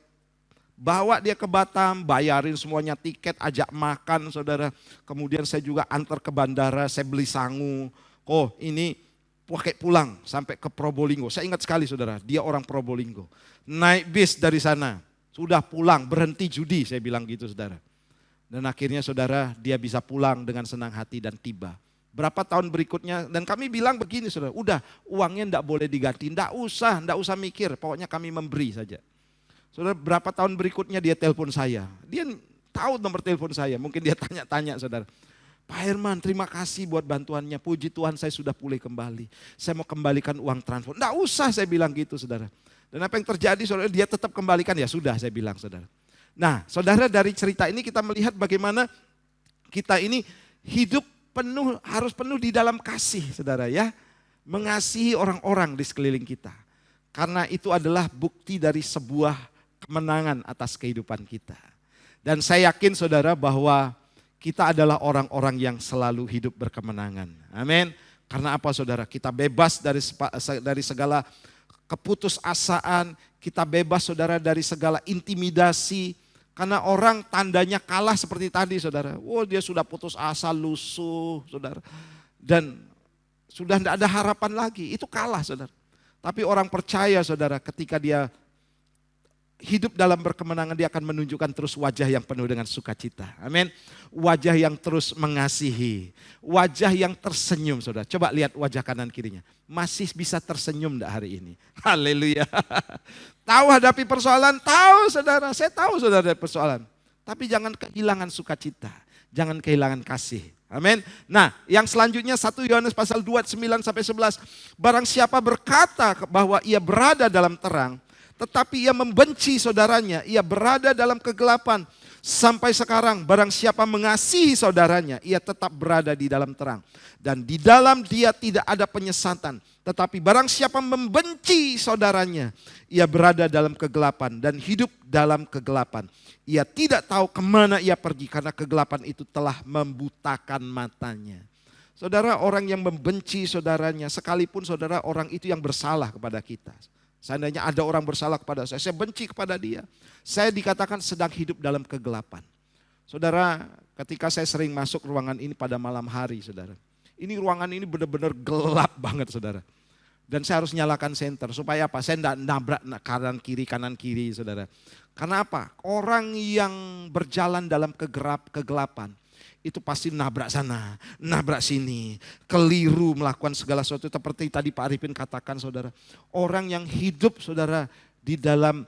bawa dia ke Batam, bayarin semuanya tiket, ajak makan, saudara. Kemudian saya juga antar ke bandara, saya beli sangu. Oh ini pakai pulang sampai ke Probolinggo. Saya ingat sekali saudara, dia orang Probolinggo. Naik bis dari sana, sudah pulang, berhenti judi, saya bilang gitu saudara. Dan akhirnya saudara, dia bisa pulang dengan senang hati dan tiba. Berapa tahun berikutnya, dan kami bilang begini saudara, udah uangnya enggak boleh diganti, enggak usah mikir, pokoknya kami memberi saja. Saudara, berapa tahun berikutnya dia telepon saya, dia tahu nomor telepon saya, mungkin dia tanya-tanya saudara. Pak Herman, terima kasih buat bantuannya. Puji Tuhan saya sudah pulih kembali. Saya mau kembalikan uang transport. Nggak usah saya bilang gitu saudara. Dan apa yang terjadi saudara, dia tetap kembalikan. Ya sudah saya bilang saudara. Nah saudara, dari cerita ini kita melihat bagaimana kita ini hidup penuh, harus penuh di dalam kasih saudara ya. Mengasihi orang-orang di sekeliling kita. Karena itu adalah bukti dari sebuah kemenangan atas kehidupan kita. Dan saya yakin saudara bahwa kita adalah orang-orang yang selalu hidup berkemenangan. Amin. Karena apa saudara? Kita bebas dari segala keputusasaan. Kita bebas saudara dari segala intimidasi. Karena orang tandanya kalah seperti tadi saudara. Dia sudah putus asa, lusuh saudara. Dan sudah tidak ada harapan lagi. Itu kalah saudara. Tapi orang percaya saudara, ketika dia hidup dalam berkemenangan, dia akan menunjukkan terus wajah yang penuh dengan sukacita. Amin. Wajah yang terus mengasihi. Wajah yang tersenyum saudara. Coba lihat wajah kanan kirinya. Masih bisa tersenyum enggak hari ini? Haleluya. Tahu hadapi persoalan? Tahu saudara. Saya tahu saudara ada persoalan. Tapi jangan kehilangan sukacita. Jangan kehilangan kasih. Amin. Nah yang selanjutnya 1 Yohanes pasal 2 9-11. Barang siapa berkata bahwa ia berada dalam terang, tetapi ia membenci saudaranya, ia berada dalam kegelapan. Sampai sekarang barang siapa mengasihi saudaranya, ia tetap berada di dalam terang. Dan di dalam dia tidak ada penyesatan. Tetapi barang siapa membenci saudaranya, ia berada dalam kegelapan dan hidup dalam kegelapan. Ia tidak tahu kemana ia pergi karena kegelapan itu telah membutakan matanya. Saudara, orang yang membenci saudaranya, sekalipun saudara orang itu yang bersalah kepada kita. Seandainya ada orang bersalah kepada saya benci kepada dia. Saya dikatakan sedang hidup dalam kegelapan. Saudara, ketika saya sering masuk ruangan ini pada malam hari, saudara. Ini ruangan ini benar-benar gelap banget, saudara. Dan saya harus nyalakan senter, supaya apa? Saya tidak nabrak kanan kiri, saudara. Karena apa? Orang yang berjalan dalam kegelapan, itu pasti nabrak sana, nabrak sini, keliru melakukan segala sesuatu. Seperti tadi Pak Arifin katakan saudara, orang yang hidup saudara di dalam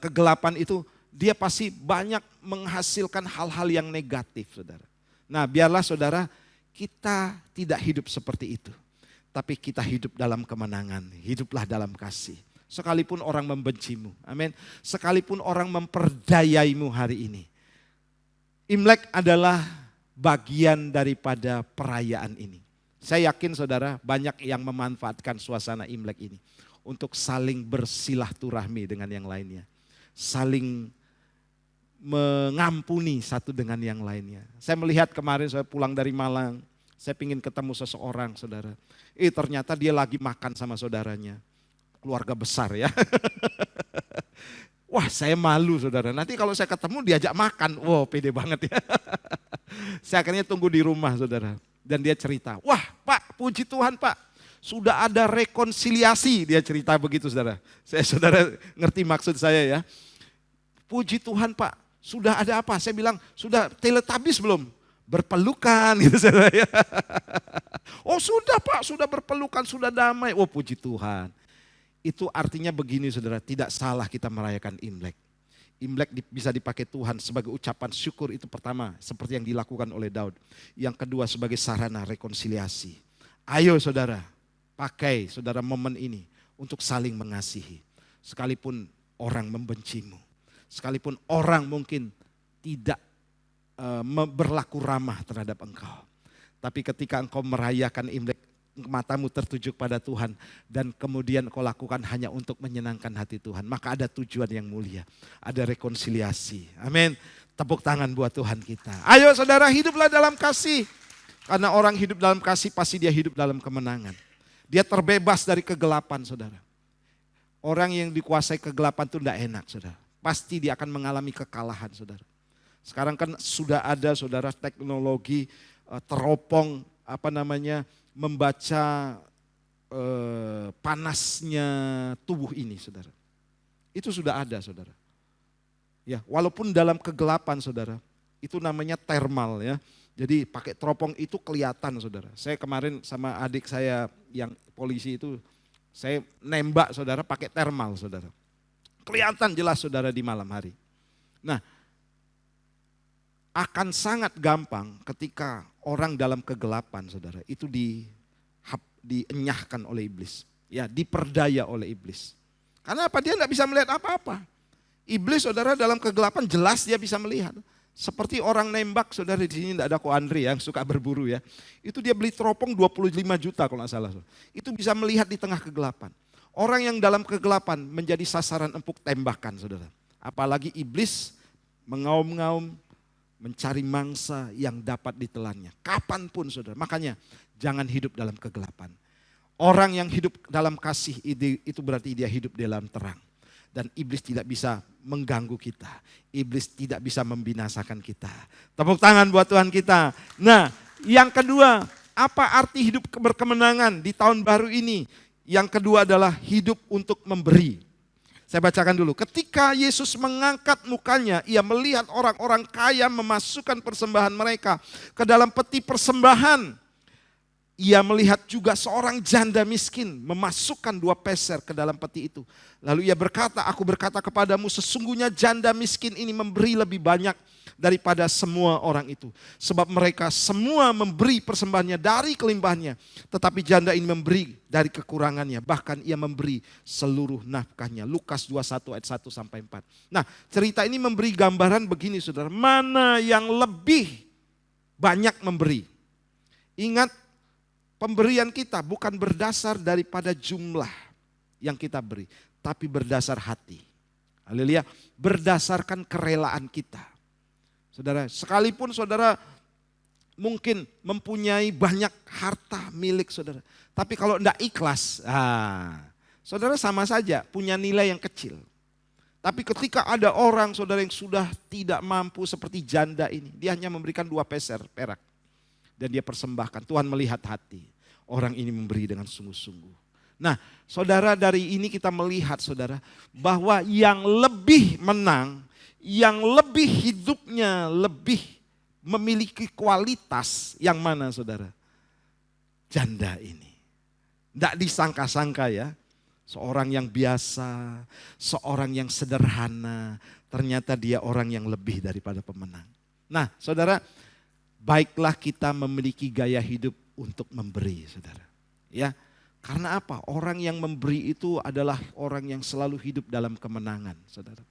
kegelapan itu, dia pasti banyak menghasilkan hal-hal yang negatif saudara. Nah biarlah saudara, kita tidak hidup seperti itu. Tapi kita hidup dalam kemenangan, hiduplah dalam kasih. Sekalipun orang membencimu, amin. Sekalipun orang memperdayaimu hari ini. Imlek adalah bagian daripada perayaan ini. Saya yakin saudara banyak yang memanfaatkan suasana Imlek ini untuk saling bersilaturahmi dengan yang lainnya. Saling mengampuni satu dengan yang lainnya. Saya melihat kemarin saya pulang dari Malang, Saya ingin ketemu seseorang, saudara. Ternyata dia lagi makan sama saudaranya. Keluarga besar ya. Wah, saya malu, saudara. Nanti kalau saya ketemu diajak makan, wow, pede banget ya. Saya akhirnya tunggu di rumah, saudara. Dan dia cerita, wah Pak, puji Tuhan Pak. Sudah ada rekonsiliasi, dia cerita begitu, saudara. Saudara ngerti maksud saya ya. Puji Tuhan Pak, sudah ada apa? Saya bilang, sudah Teletubbies belum? Berpelukan gitu saudara ya. Oh sudah Pak, sudah berpelukan, sudah damai. Oh puji Tuhan. Itu artinya begini saudara, tidak salah kita merayakan Imlek. Imlek bisa dipakai Tuhan sebagai ucapan syukur, itu pertama seperti yang dilakukan oleh Daud. Yang kedua sebagai sarana rekonsiliasi. Ayo saudara, pakai saudara momen ini untuk saling mengasihi. Sekalipun orang membencimu. Sekalipun orang mungkin tidak berlaku ramah terhadap engkau. Tapi ketika engkau merayakan Imlek, matamu tertuju pada Tuhan dan kemudian kau lakukan hanya untuk menyenangkan hati Tuhan, maka ada tujuan yang mulia, ada rekonsiliasi. Amin. Tepuk tangan buat Tuhan kita. Ayo saudara, hiduplah dalam kasih. Karena orang hidup dalam kasih pasti dia hidup dalam kemenangan. Dia terbebas dari kegelapan saudara. Orang yang dikuasai kegelapan itu tidak enak saudara. Pasti dia akan mengalami kekalahan saudara. Sekarang kan sudah ada saudara teknologi teropong membaca panasnya tubuh ini saudara. Itu sudah ada saudara. Ya, walaupun dalam kegelapan saudara, itu namanya thermal ya. Jadi pakai teropong itu kelihatan saudara. Saya kemarin sama adik saya yang polisi itu, saya nembak saudara pakai thermal saudara. Kelihatan jelas saudara di malam hari. Nah, akan sangat gampang ketika orang dalam kegelapan saudara, itu dienyahkan oleh iblis. Ya, diperdaya oleh iblis. Karena apa? Dia tidak bisa melihat apa-apa. Iblis saudara dalam kegelapan jelas dia bisa melihat. Seperti orang nembak saudara, di sini tidak ada Ko Andri yang suka berburu ya. Itu dia beli teropong 25 juta kalau nggak salah. Itu bisa melihat di tengah kegelapan. Orang yang dalam kegelapan menjadi sasaran empuk tembakan saudara. Apalagi iblis mengaum-ngaum mencari mangsa yang dapat ditelannya. Kapanpun saudara. Makanya jangan hidup dalam kegelapan. Orang yang hidup dalam kasih itu berarti dia hidup dalam terang. Dan iblis tidak bisa mengganggu kita. Iblis tidak bisa membinasakan kita. Tepuk tangan buat Tuhan kita. Nah, yang kedua, apa arti hidup berkemenangan di tahun baru ini? Yang kedua adalah hidup untuk memberi. Saya bacakan dulu. Ketika Yesus mengangkat mukanya, ia melihat orang-orang kaya memasukkan persembahan mereka ke dalam peti persembahan. Ia melihat juga seorang janda miskin memasukkan 2 peser ke dalam peti itu. Lalu ia berkata, aku berkata kepadamu, sesungguhnya janda miskin ini memberi lebih banyak daripada semua orang itu. Sebab mereka semua memberi persembahannya dari kelimpahannya. Tetapi janda ini memberi dari kekurangannya. Bahkan ia memberi seluruh nafkahnya. Lukas 21 ayat 1 sampai 4. Nah, cerita ini memberi gambaran begini saudara. Mana yang lebih banyak memberi. Ingat, pemberian kita bukan berdasar daripada jumlah yang kita beri, tapi berdasar hati. Haleluya, berdasarkan kerelaan kita. Saudara, sekalipun saudara mungkin mempunyai banyak harta milik saudara, tapi kalau tidak ikhlas, saudara sama saja punya nilai yang kecil. Tapi ketika ada orang saudara yang sudah tidak mampu seperti janda ini, dia hanya memberikan 2 peser perak. Dan dia persembahkan, Tuhan melihat hati. Orang ini memberi dengan sungguh-sungguh. Nah saudara, dari ini kita melihat saudara, bahwa yang lebih menang, yang lebih hidupnya lebih memiliki kualitas, yang mana saudara? Janda ini. Tidak disangka-sangka ya, seorang yang biasa, seorang yang sederhana, ternyata dia orang yang lebih daripada pemenang. Nah saudara, baiklah kita memiliki gaya hidup untuk memberi saudara. Ya, karena apa? Orang yang memberi itu adalah orang yang selalu hidup dalam kemenangan saudara.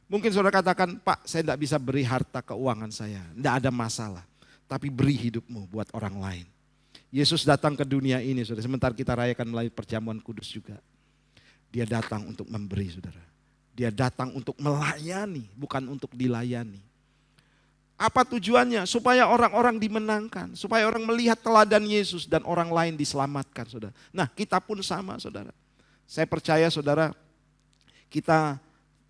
Mungkin saudara katakan, Pak saya tidak bisa beri harta keuangan saya. Tidak ada masalah. Tapi beri hidupmu buat orang lain. Yesus datang ke dunia ini saudara. Sementara kita rayakan melalui perjamuan kudus juga. Dia datang untuk memberi saudara. Dia datang untuk melayani, bukan untuk dilayani. Apa tujuannya? Supaya orang-orang dimenangkan, supaya orang melihat teladan Yesus dan orang lain diselamatkan, saudara. Nah, kita pun sama, saudara. Saya percaya, saudara, kita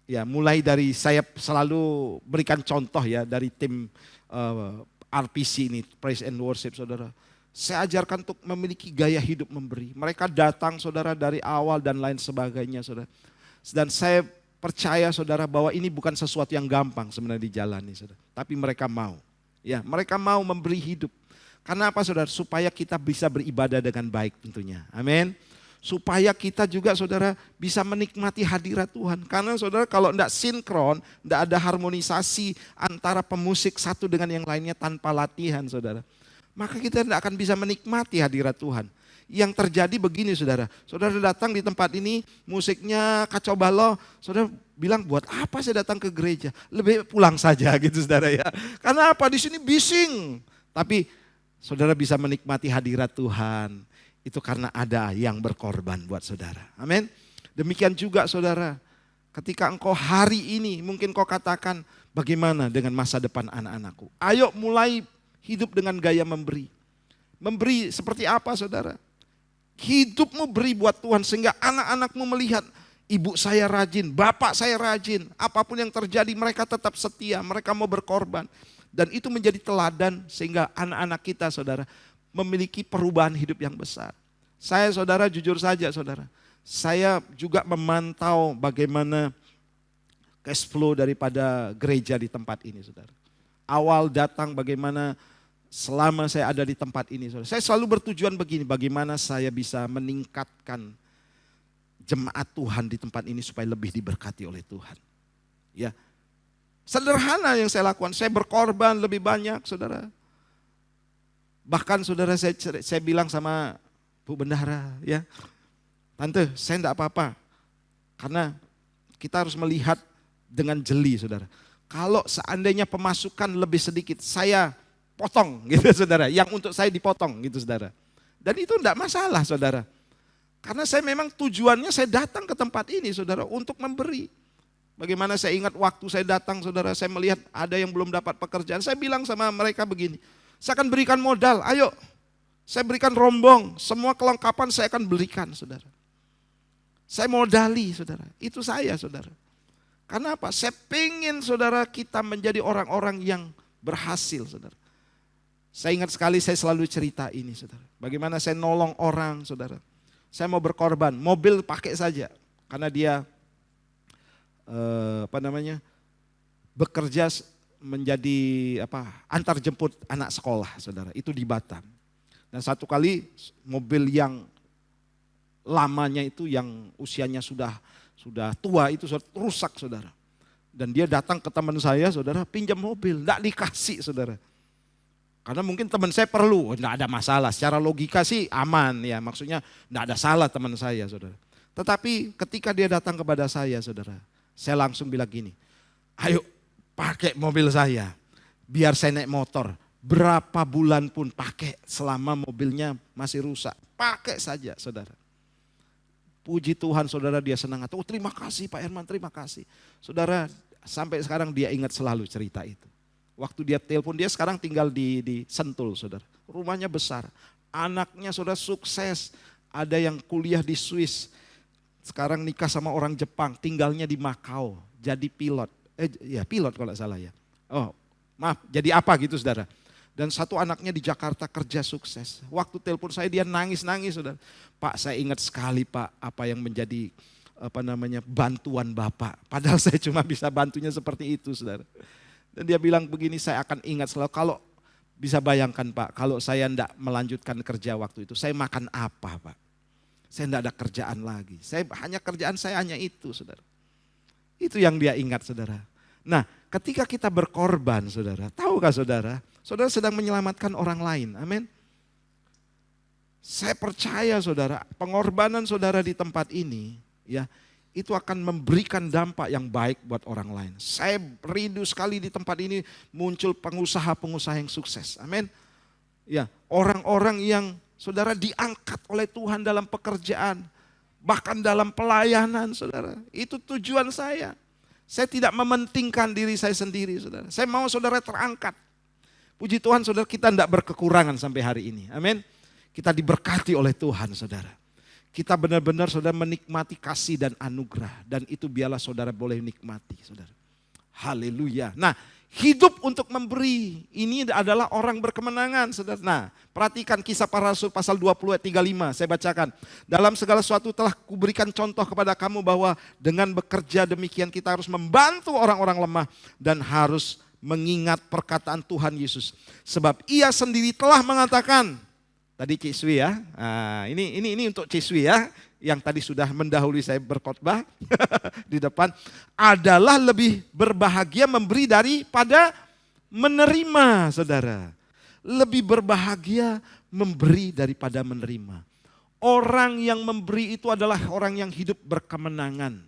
ya mulai dari saya selalu berikan contoh ya dari tim RPC ini, Praise and Worship, saudara. Saya ajarkan untuk memiliki gaya hidup memberi. Mereka datang, saudara, dari awal dan lain sebagainya, saudara. Dan saya percaya, saudara, bahwa ini bukan sesuatu yang gampang sebenarnya dijalani, saudara. Tapi mereka mau. Ya, mereka mau memberi hidup. Karena apa, saudara? Supaya kita bisa beribadah dengan baik tentunya. Amin. Supaya kita juga, saudara, bisa menikmati hadirat Tuhan. Karena, saudara, kalau tidak sinkron, tidak ada harmonisasi antara pemusik satu dengan yang lainnya tanpa latihan, saudara, maka kita tidak akan bisa menikmati hadirat Tuhan. Yang terjadi begini, saudara. Saudara datang di tempat ini, musiknya kacau balau. Saudara bilang, buat apa saya datang ke gereja? Lebih pulang saja gitu, saudara ya. Karena apa? Di sini bising. Tapi saudara bisa menikmati hadirat Tuhan. Itu karena ada yang berkorban buat saudara. Amin. Demikian juga, saudara. Ketika engkau hari ini, mungkin kau katakan, bagaimana dengan masa depan anak-anakku? Ayo mulai hidup dengan gaya memberi. Memberi seperti apa, saudara? Hidupmu beri buat Tuhan sehingga anak-anakmu melihat, ibu saya rajin, bapak saya rajin. Apapun yang terjadi mereka tetap setia, mereka mau berkorban. Dan itu menjadi teladan sehingga anak-anak kita, saudara, memiliki perubahan hidup yang besar. Saya, saudara, jujur saja, saudara, saya juga memantau bagaimana cash flow daripada gereja di tempat ini, saudara. Awal datang bagaimana selama saya ada di tempat ini, saudara. Saya selalu bertujuan begini, bagaimana saya bisa meningkatkan jemaat Tuhan di tempat ini supaya lebih diberkati oleh Tuhan. Ya, sederhana yang saya lakukan, saya berkorban lebih banyak, saudara. Bahkan, saudara, saya bilang sama Bu Bendahara, ya, Tante, saya enggak apa-apa, karena kita harus melihat dengan jeli, saudara. Kalau seandainya pemasukan lebih sedikit, saya potong gitu, saudara. Yang untuk saya dipotong gitu, saudara. Dan itu enggak masalah, saudara. Karena saya memang tujuannya saya datang ke tempat ini, saudara, untuk memberi. Bagaimana saya ingat waktu saya datang, saudara, saya melihat ada yang belum dapat pekerjaan. Saya bilang sama mereka begini, saya akan berikan modal, ayo. Saya berikan rombong, semua kelengkapan saya akan berikan, saudara. Saya modali, saudara. Itu saya, saudara. Karena apa? Saya pengen, saudara, kita menjadi orang-orang yang berhasil, saudara. Saya ingat sekali, saya selalu cerita ini, saudara. Bagaimana saya nolong orang, saudara. Saya mau berkorban, mobil pakai saja. Karena dia bekerja menjadi antar jemput anak sekolah, saudara. Itu di Batam. Dan satu kali mobil yang lamanya itu, yang usianya sudah tua itu rusak, saudara. Dan dia datang ke teman saya, saudara, pinjam mobil, enggak dikasih, saudara. Karena mungkin teman saya perlu, enggak ada masalah. Secara logika sih aman ya, maksudnya enggak ada salah teman saya, saudara. Tetapi ketika dia datang kepada saya, saudara, saya langsung bilang gini, ayo pakai mobil saya, biar saya naik motor. Berapa bulan pun pakai selama mobilnya masih rusak. Pakai saja, saudara. Puji Tuhan, saudara, dia senang. Oh, terima kasih Pak Herman, terima kasih. Saudara, sampai sekarang dia ingat selalu cerita itu. Waktu dia telepon, dia sekarang tinggal di Sentul, saudara. Rumahnya besar, anaknya saudara sukses. Ada yang kuliah di Swiss, sekarang nikah sama orang Jepang, tinggalnya di Makau, jadi pilot. Pilot kalau tidak salah ya. Oh, maaf, jadi apa gitu, saudara. Dan satu anaknya di Jakarta kerja sukses. Waktu telepon saya dia nangis-nangis, saudara. Pak, saya ingat sekali Pak, apa yang menjadi bantuan Bapak. Padahal saya cuma bisa bantunya seperti itu, saudara. Dan dia bilang begini, saya akan ingat selalu. Kalau bisa bayangkan Pak, kalau saya tidak melanjutkan kerja waktu itu, saya makan apa Pak? Saya tidak ada kerjaan lagi. Kerjaan saya hanya itu, saudara. Itu yang dia ingat, saudara. Nah, ketika kita berkorban, saudara, tahukah saudara? Saudara sedang menyelamatkan orang lain, amin. Saya percaya, saudara, pengorbanan saudara di tempat ini, ya, itu akan memberikan dampak yang baik buat orang lain. Saya rindu sekali di tempat ini muncul pengusaha-pengusaha yang sukses. Amin. Ya, orang-orang yang saudara diangkat oleh Tuhan dalam pekerjaan, bahkan dalam pelayanan, saudara. Itu tujuan saya. Saya tidak mementingkan diri saya sendiri, saudara. Saya mau saudara terangkat. Puji Tuhan, saudara, kita tidak berkekurangan sampai hari ini. Amin. Kita diberkati oleh Tuhan, saudara. Kita benar-benar, saudara, menikmati kasih dan anugerah. Dan itu biarlah saudara boleh nikmati, saudara. Haleluya. Nah, hidup untuk memberi. Ini adalah orang berkemenangan, saudara. Nah, perhatikan Kisah Para Rasul pasal 20 ayat 35. Saya bacakan. Dalam segala sesuatu telah kuberikan contoh kepada kamu bahwa dengan bekerja demikian kita harus membantu orang-orang lemah dan harus mengingat perkataan Tuhan Yesus. Sebab ia sendiri telah mengatakan, tadi Cik Swi ya, nah, ini untuk Cik Swi ya, yang tadi sudah mendahului saya berkhotbah di depan, adalah lebih berbahagia memberi daripada menerima, saudara. Lebih berbahagia memberi daripada menerima. Orang yang memberi itu adalah orang yang hidup berkemenangan.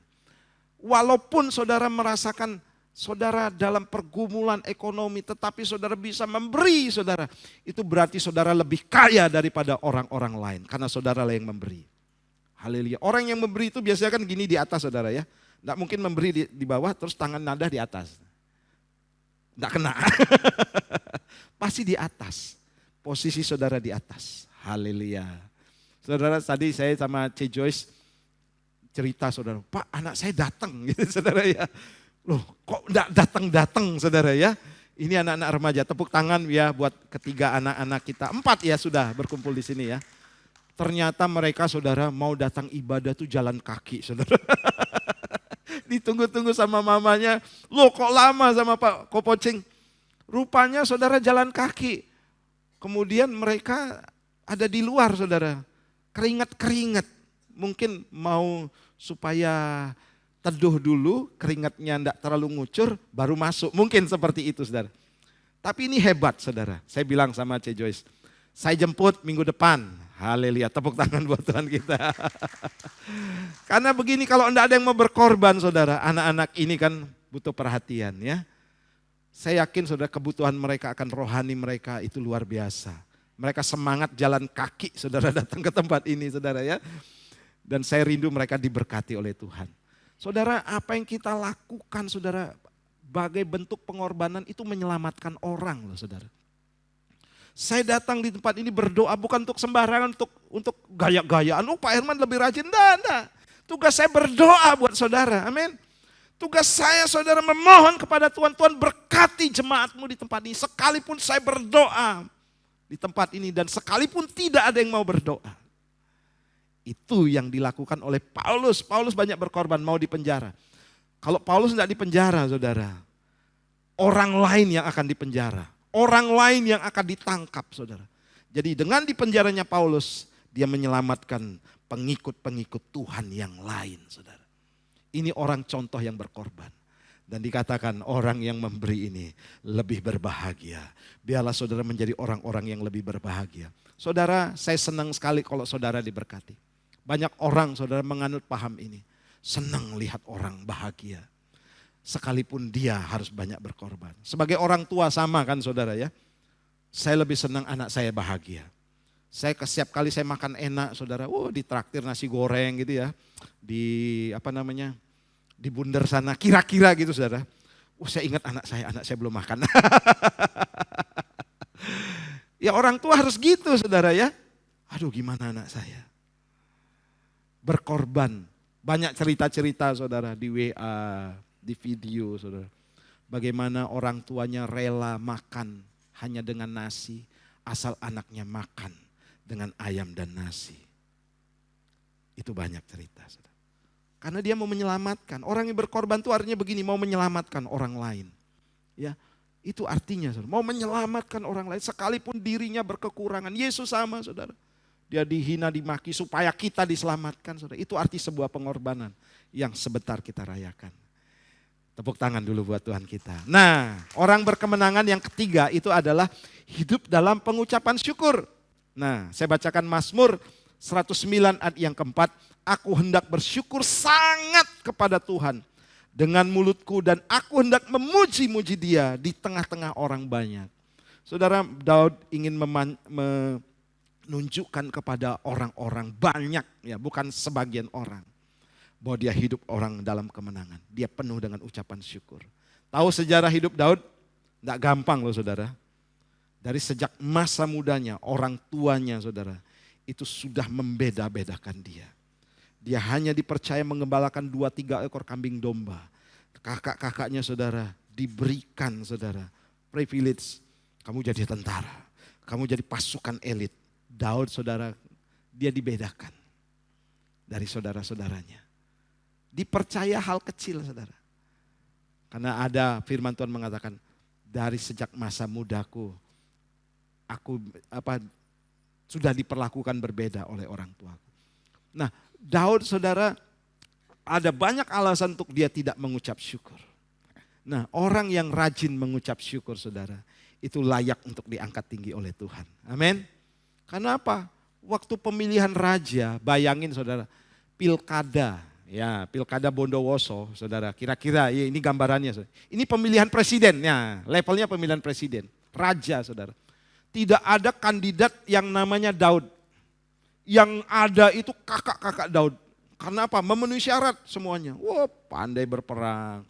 Walaupun saudara merasakan saudara dalam pergumulan ekonomi, tetapi saudara bisa memberi, saudara. Itu berarti saudara lebih kaya daripada orang-orang lain, karena saudara lah yang memberi. Haleluya. Orang yang memberi itu biasanya kan gini di atas, saudara ya. Tidak mungkin memberi di bawah terus tangan nada di atas. Tidak kena. Pasti di atas. Posisi saudara di atas. Haleluya. Saudara, tadi saya sama C. Joyce cerita, saudara, Pak, anak saya datang gitu, saudara ya. Loh, kok enggak datang-datang, saudara ya? Ini anak-anak remaja, tepuk tangan ya buat ketiga anak-anak kita. 4 ya sudah berkumpul di sini ya. Ternyata mereka, saudara, mau datang ibadah tuh jalan kaki, saudara. Ditunggu-tunggu sama mamanya. Loh, kok lama sama Pak Kopocing? Rupanya saudara jalan kaki. Kemudian mereka ada di luar, saudara. Keringat-keringat. Mungkin mau supaya teduh dulu, keringatnya enggak terlalu ngucur, baru masuk. Mungkin seperti itu, saudara. Tapi ini hebat, saudara. Saya bilang sama C. Joyce, saya jemput minggu depan. Haleluya, tepuk tangan buat Tuhan kita. Karena begini, kalau enggak ada yang mau berkorban, saudara, anak-anak ini kan butuh perhatian ya. Saya yakin, saudara, kebutuhan mereka akan rohani mereka itu luar biasa. Mereka semangat jalan kaki, saudara, datang ke tempat ini, saudara ya. Dan saya rindu mereka diberkati oleh Tuhan. Saudara, apa yang kita lakukan, saudara, sebagai bentuk pengorbanan itu menyelamatkan orang loh, saudara. Saya datang di tempat ini berdoa bukan untuk sembarangan, untuk gaya-gayaan. Oh, Pak Herman lebih rajin. Enggak. Tugas saya berdoa buat saudara, amin. Tugas saya, saudara, memohon kepada Tuhan, Tuhan berkati jemaatmu di tempat ini. Sekalipun saya berdoa di tempat ini dan sekalipun tidak ada yang mau berdoa. Itu yang dilakukan oleh Paulus. Paulus banyak berkorban, mau dipenjara. Kalau Paulus tidak dipenjara, saudara, orang lain yang akan dipenjara. Orang lain yang akan ditangkap, saudara. Jadi dengan dipenjaranya Paulus, dia menyelamatkan pengikut-pengikut Tuhan yang lain, saudara. Ini orang contoh yang berkorban. Dan dikatakan orang yang memberi ini lebih berbahagia. Biarlah saudara menjadi orang-orang yang lebih berbahagia. Saudara, saya senang sekali kalau saudara diberkati. Banyak orang, saudara, menganut paham ini. Senang lihat orang bahagia. Sekalipun dia harus banyak berkorban. Sebagai orang tua sama kan, saudara ya. Saya lebih senang anak saya bahagia. Saya setiap kali saya makan enak, saudara, ditraktir nasi goreng gitu ya. Di di bundar sana, kira-kira gitu, saudara. Saya ingat anak saya belum makan. Ya orang tua harus gitu, saudara ya. Aduh, gimana anak saya? Berkorban. Banyak cerita-cerita, saudara, di WA, di video, saudara. Bagaimana orang tuanya rela makan hanya dengan nasi, asal anaknya makan dengan ayam dan nasi. Itu banyak cerita, saudara. Karena dia mau menyelamatkan. Orang yang berkorban itu artinya begini, mau menyelamatkan orang lain. Ya, itu artinya, saudara. Mau menyelamatkan orang lain sekalipun dirinya berkekurangan. Yesus sama, saudara. Dia dihina, dimaki supaya kita diselamatkan, saudara. Itu arti sebuah pengorbanan yang sebentar kita rayakan. Tepuk tangan dulu buat Tuhan kita. Nah, orang berkemenangan yang ketiga itu adalah hidup dalam pengucapan syukur. Nah, saya bacakan Mazmur 109 ayat yang keempat. Aku hendak bersyukur sangat kepada Tuhan dengan mulutku dan aku hendak memuji-muji Dia di tengah-tengah orang banyak. Saudara, Daud ingin menunjukkan kepada orang-orang banyak, ya, bukan sebagian orang. bahwa dia hidup orang dalam kemenangan. Dia penuh dengan ucapan syukur. Tahu sejarah hidup Daud? Tidak gampang loh saudara. Dari sejak masa mudanya, orang tuanya saudara, itu sudah membeda-bedakan dia. Dia hanya dipercaya mengembalakan 2-3 ekor kambing domba. Kakak-kakaknya saudara diberikan saudara privilege. Kamu jadi tentara, kamu jadi pasukan elit. Daud saudara, dia dibedakan dari saudara-saudaranya. Dipercaya hal kecil saudara. Karena ada firman Tuhan mengatakan, dari sejak masa mudaku, aku sudah diperlakukan berbeda oleh orang tuaku. Nah, Daud saudara, ada banyak alasan untuk dia tidak mengucap syukur. Nah, orang yang rajin mengucap syukur saudara, itu layak untuk diangkat tinggi oleh Tuhan. Amin. Karena apa? Waktu pemilihan raja, bayangin saudara, pilkada. Ya, pilkada Bondowoso, saudara. Kira-kira ya, ini gambarannya. Saudara. Ini pemilihan presiden, ya, levelnya pemilihan presiden. Raja, saudara. Tidak ada kandidat yang namanya Daud. Yang ada itu kakak-kakak Daud. Karena apa? Memenuhi syarat semuanya. Wah, pandai berperang.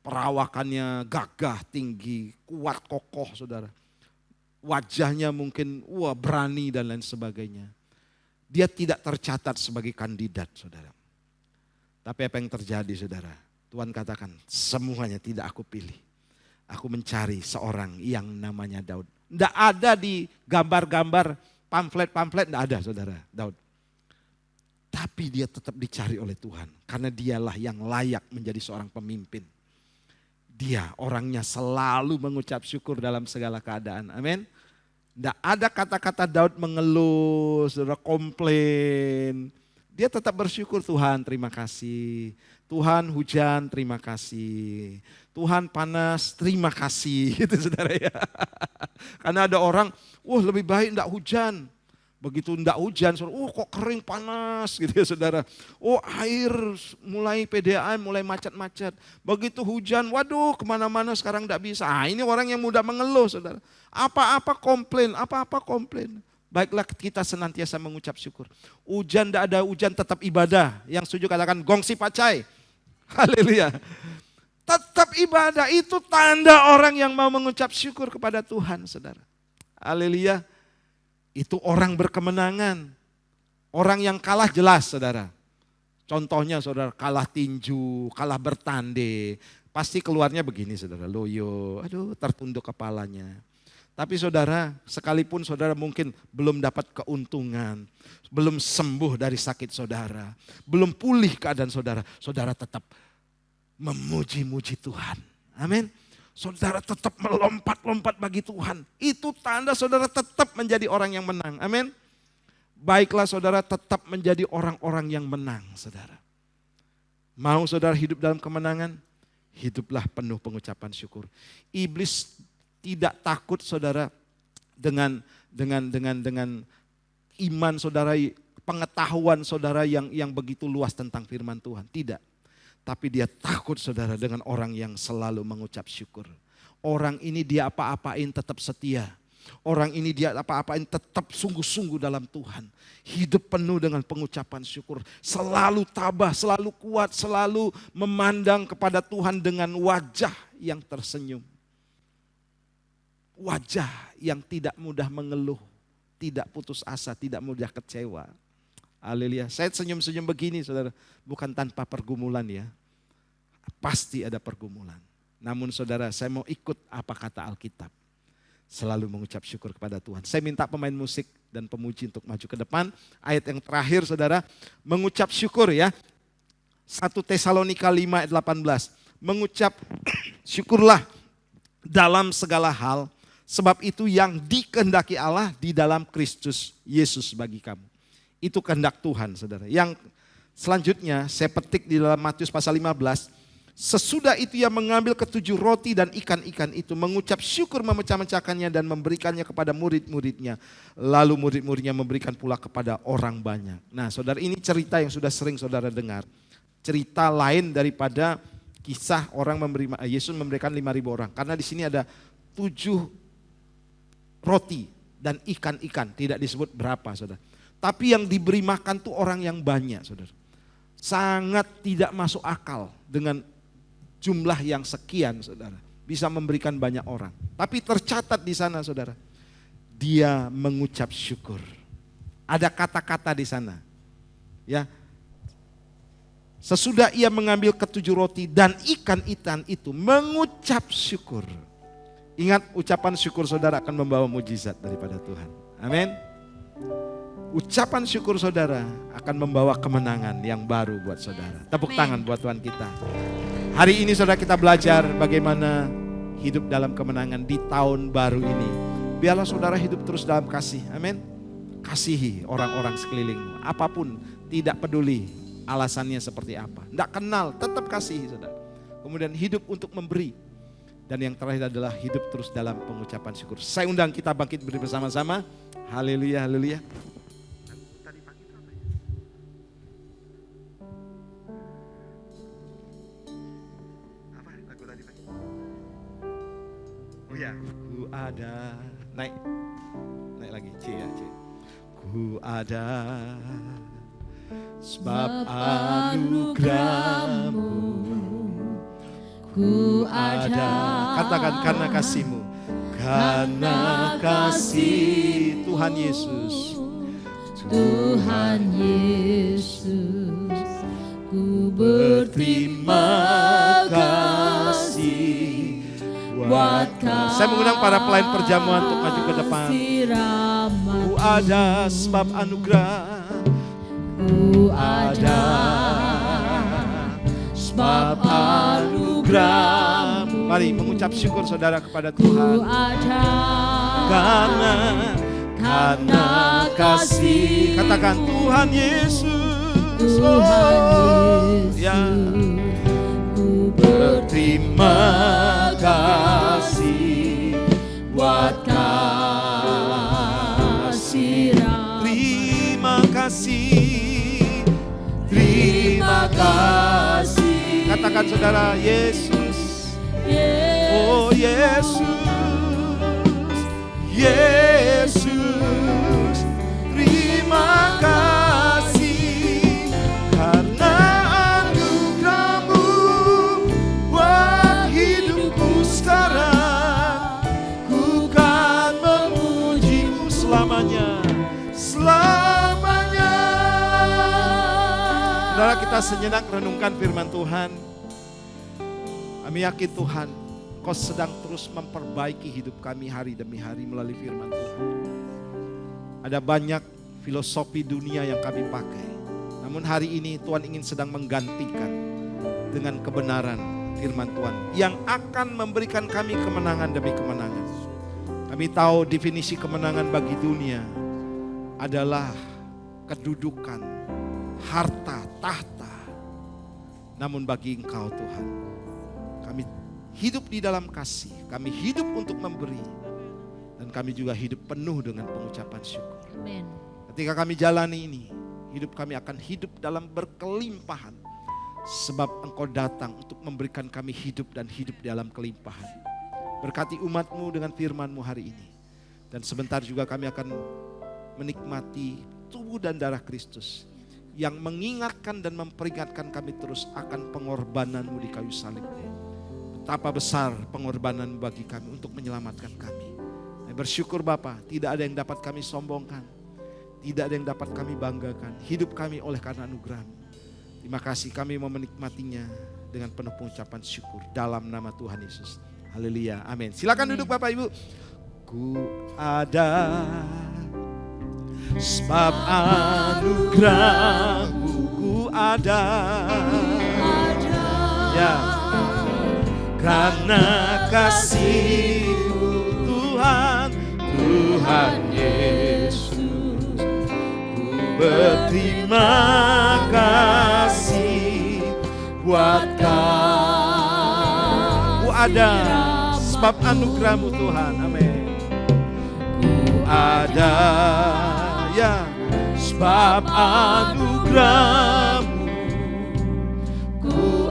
Perawakannya gagah, tinggi, kuat, kokoh, saudara. Wajahnya mungkin berani dan lain sebagainya. Dia tidak tercatat sebagai kandidat, saudara. Tapi apa yang terjadi saudara? Tuhan katakan semuanya tidak aku pilih. Aku mencari seorang yang namanya Daud. Tidak ada di gambar-gambar pamflet-pamflet, tidak ada saudara Daud. Tapi dia tetap dicari oleh Tuhan. Karena dialah yang layak menjadi seorang pemimpin. Dia orangnya selalu mengucap syukur dalam segala keadaan. Amin. Tidak ada kata-kata Daud mengeluh, saudara, komplain. Dia tetap bersyukur, Tuhan terima kasih. Tuhan hujan terima kasih. Tuhan panas terima kasih. Gitu saudara ya. Karena ada orang, lebih baik enggak hujan. Begitu enggak hujan, kok kering panas gitu ya saudara. Air mulai PDAM, mulai macet-macet. Begitu hujan, waduh kemana-mana sekarang enggak bisa. Ini orang yang mudah mengeluh saudara. Apa-apa komplain, apa-apa komplain. Baiklah kita senantiasa mengucap syukur. Hujan tidak ada hujan tetap ibadah. Yang setuju katakan gongsi pacai. Haleluya. Tetap ibadah itu tanda orang yang mau mengucap syukur kepada Tuhan saudara. Haleluya. Itu orang berkemenangan. Orang yang kalah jelas saudara. Contohnya saudara kalah tinju, kalah bertanding. Pasti keluarnya begini saudara. Loyo, tertunduk kepalanya. Tapi saudara, sekalipun saudara mungkin belum dapat keuntungan, belum sembuh dari sakit saudara, belum pulih keadaan saudara, saudara tetap memuji-muji Tuhan. Amin. Saudara tetap melompat-lompat bagi Tuhan. Itu tanda saudara tetap menjadi orang yang menang. Amin. Baiklah saudara tetap menjadi orang-orang yang menang saudara. Mau saudara hidup dalam kemenangan? Hiduplah penuh pengucapan syukur. Iblis tidak takut saudara dengan iman saudara, pengetahuan saudara yang begitu luas tentang firman Tuhan. Tidak. Tapi dia takut saudara dengan orang yang selalu mengucap syukur. Orang ini dia apa-apain tetap setia. Orang ini dia apa-apain tetap sungguh-sungguh dalam Tuhan. Hidup penuh dengan pengucapan syukur. Selalu tabah, selalu kuat, selalu memandang kepada Tuhan dengan wajah yang tersenyum. Wajah yang tidak mudah mengeluh, tidak putus asa, tidak mudah kecewa. Haleluya. Saya senyum-senyum begini saudara, bukan tanpa pergumulan ya. Pasti ada pergumulan. Namun saudara, saya mau ikut apa kata Alkitab. Selalu mengucap syukur kepada Tuhan. Saya minta pemain musik dan pemuji untuk maju ke depan. Ayat yang terakhir saudara, mengucap syukur ya. 1 Tesalonika 5 ayat 18. Mengucap syukurlah dalam segala hal. Sebab itu yang dikehendaki Allah di dalam Kristus Yesus bagi kamu. Itu kehendak Tuhan saudara. Yang selanjutnya saya petik di dalam Matius pasal 15. Sesudah itu ia mengambil ketujuh roti dan ikan-ikan itu. Mengucap syukur memecah-mecahkannya dan memberikannya kepada murid-muridnya. Lalu murid-muridnya memberikan pula kepada orang banyak. Nah saudara, ini cerita yang sudah sering saudara dengar. Cerita lain daripada kisah orang Yesus memberikan 5.000 orang. Karena di sini ada 7 roti dan ikan-ikan, tidak disebut berapa saudara. Tapi yang diberi makan tuh orang yang banyak saudara. Sangat tidak masuk akal dengan jumlah yang sekian, saudara. Bisa memberikan banyak orang. Tapi tercatat di sana, saudara. Dia mengucap syukur. Ada kata-kata di sana. Ya. Sesudah ia mengambil ketujuh roti dan ikan itu mengucap syukur. Ingat, ucapan syukur saudara akan membawa mujizat daripada Tuhan. Amin. Ucapan syukur saudara akan membawa kemenangan yang baru buat saudara. Tepuk tangan buat Tuhan kita. Hari ini saudara kita belajar bagaimana hidup dalam kemenangan di tahun baru ini. Biarlah saudara hidup terus dalam kasih. Amin. Kasihi orang-orang sekelilingmu. Apapun, tidak peduli alasannya seperti apa. Tidak kenal, tetap kasihi saudara. Kemudian hidup untuk memberi. Dan yang terakhir adalah hidup terus dalam pengucapan syukur. Saya undang kita bangkit berdiri bersama-sama. Haleluya, haleluya. Ya, ku ada, naik lagi, C ya, C. Ku ada sebab anugerahmu, ku ada, katakan karena kasih-Mu, karena kasih Tuhan Yesus, Tuhan Yesus, ku berterima kasih. Saya mengundang para pelayan perjamuan untuk maju ke depan. Ku ada sebab anugerah. Ku ada sebab anugerah. Mari mengucap syukur saudara kepada Tuhan. Ku ada karena kasih. Katakan Tuhan Yesus. Tuhan Yesus. Ya. Ku berterima kasih buat kasih. Terima kasih, terima kasih. Katakan saudara, Yesus, oh Yesus, Yesus, terima kasih karena anugerah-Mu buat hidupku sekarang. Ku kan memuji-Mu selamanya, selamanya. Saudara, kita sejenak renungkan firman Tuhan. Kami yakin Tuhan, Kau sedang terus memperbaiki hidup kami hari demi hari melalui firman Tuhan. Ada banyak filosofi dunia yang kami pakai. Namun hari ini Tuhan ingin sedang menggantikan dengan kebenaran firman Tuhan yang akan memberikan kami kemenangan demi kemenangan. Kami tahu definisi kemenangan bagi dunia adalah kedudukan, harta, tahta. Namun bagi Engkau Tuhan, kami hidup di dalam kasih, kami hidup untuk memberi, dan kami juga hidup penuh dengan pengucapan syukur. Amen. Ketika kami jalani ini, hidup kami akan hidup dalam berkelimpahan, sebab Engkau datang untuk memberikan kami hidup dan hidup dalam kelimpahan. Berkati umat-Mu dengan firman-Mu hari ini, dan sebentar juga kami akan menikmati tubuh dan darah Kristus yang mengingatkan dan memperingatkan kami terus akan pengorbanan-Mu di kayu salib. Betapa besar pengorbanan bagi kami untuk menyelamatkan kami. Kami bersyukur Bapa, tidak ada yang dapat kami sombongkan, tidak ada yang dapat kami banggakan. Hidup kami oleh karena anugerah-Mu. Terima kasih, kami mau menikmatinya dengan penuh pengucapan syukur dalam nama Tuhan Yesus. Haleluya, amin. Silakan duduk Bapak Ibu. Ku ada sebab anugerah-Mu, ku ada. Ya. Karena kasih-Mu Tuhan, Tuhan Yesus, ku berterima kasih buat Kau. Ku ada sebab anugerah-Mu Tuhan, amin. Ku ada ya sebab anugerah-Mu.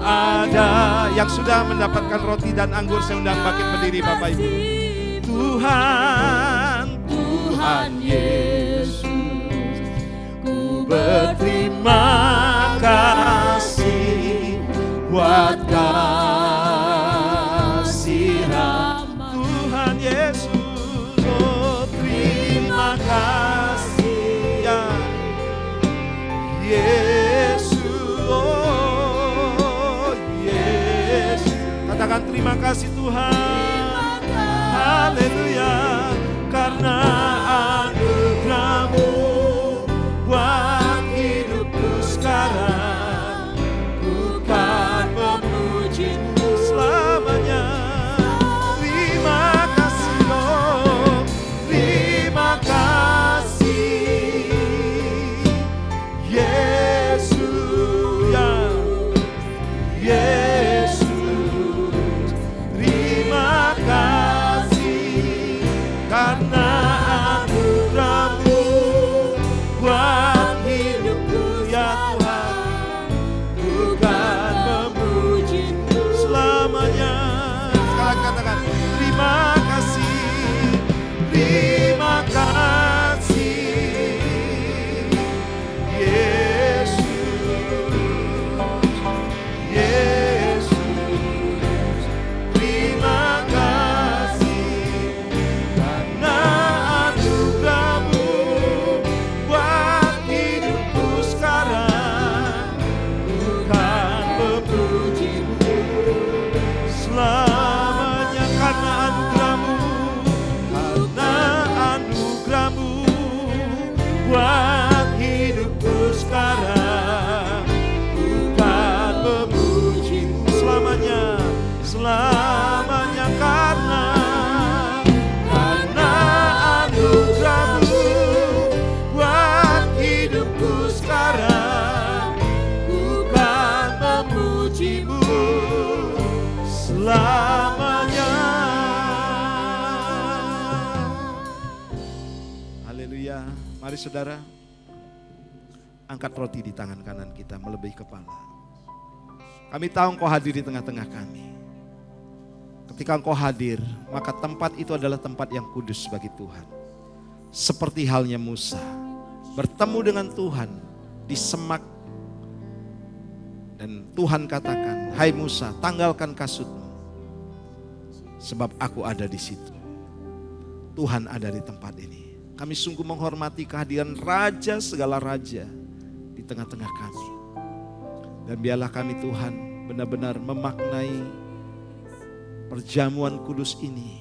Ada yang sudah mendapatkan roti dan anggur, saya undang bangkit berdiri Bapak Ibu. Tuhan, Tuhan Yesus, ku berterima kasih buat kasih rahmat Tuhan Yesus. Oh terima kasih ya Yesus. Oh Yesus. Katakan terima kasih Tuhan. Haleluya. Karena anugerah-Mu buat hidupku sekarang, ku kan memuji-Mu selamanya. Terima kasih oh, terima kasih Yesus ya Yesus. Terima kasih karena anugerah-Mu buat hidupku ya Tuhan, ku kan memuji-Mu selamanya. Sekarang katakan terima kasih, terima kasih Yesus, Yesus. Terima kasih karena anugerah-Mu buat hidupku sekarang, ku kan memuji-Mu selamanya. Karena anugerah-Mu, karena anugerah-Mu buat hidupku sekarang, ku kan memuji-Mu selamanya, selamanya. Karena anugerah-Mu buat hidupku sekarang, ku kan memuji-Mu selamanya. Haleluya. Mari saudara, angkat roti di tangan kanan kita melebihi kepala. Kami tahu Engkau hadir di tengah-tengah kami. Ketika Engkau hadir, maka tempat itu adalah tempat yang kudus bagi Tuhan. Seperti halnya Musa bertemu dengan Tuhan di semak. Dan Tuhan katakan, hai Musa, tanggalkan kasutmu. Sebab aku ada di situ. Tuhan ada di tempat ini. Kami sungguh menghormati kehadiran Raja segala Raja di tengah-tengah kami. Dan biarlah kami Tuhan benar-benar memaknai perjamuan kudus ini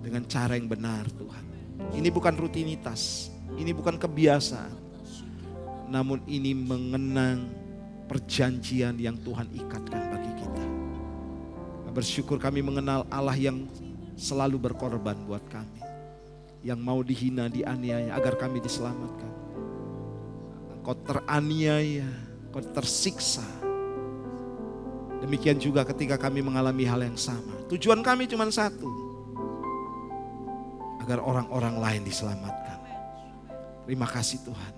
dengan cara yang benar Tuhan. Ini bukan rutinitas, ini bukan kebiasaan. Namun ini mengenang perjanjian yang Tuhan ikatkan bagi kita. Bersyukur kami mengenal Allah yang selalu berkorban buat kami. Yang mau dihina, dianiaya agar kami diselamatkan. Engkau teraniaya, Engkau tersiksa. Demikian juga ketika kami mengalami hal yang sama. Tujuan kami cuma satu. Agar orang-orang lain diselamatkan. Terima kasih Tuhan.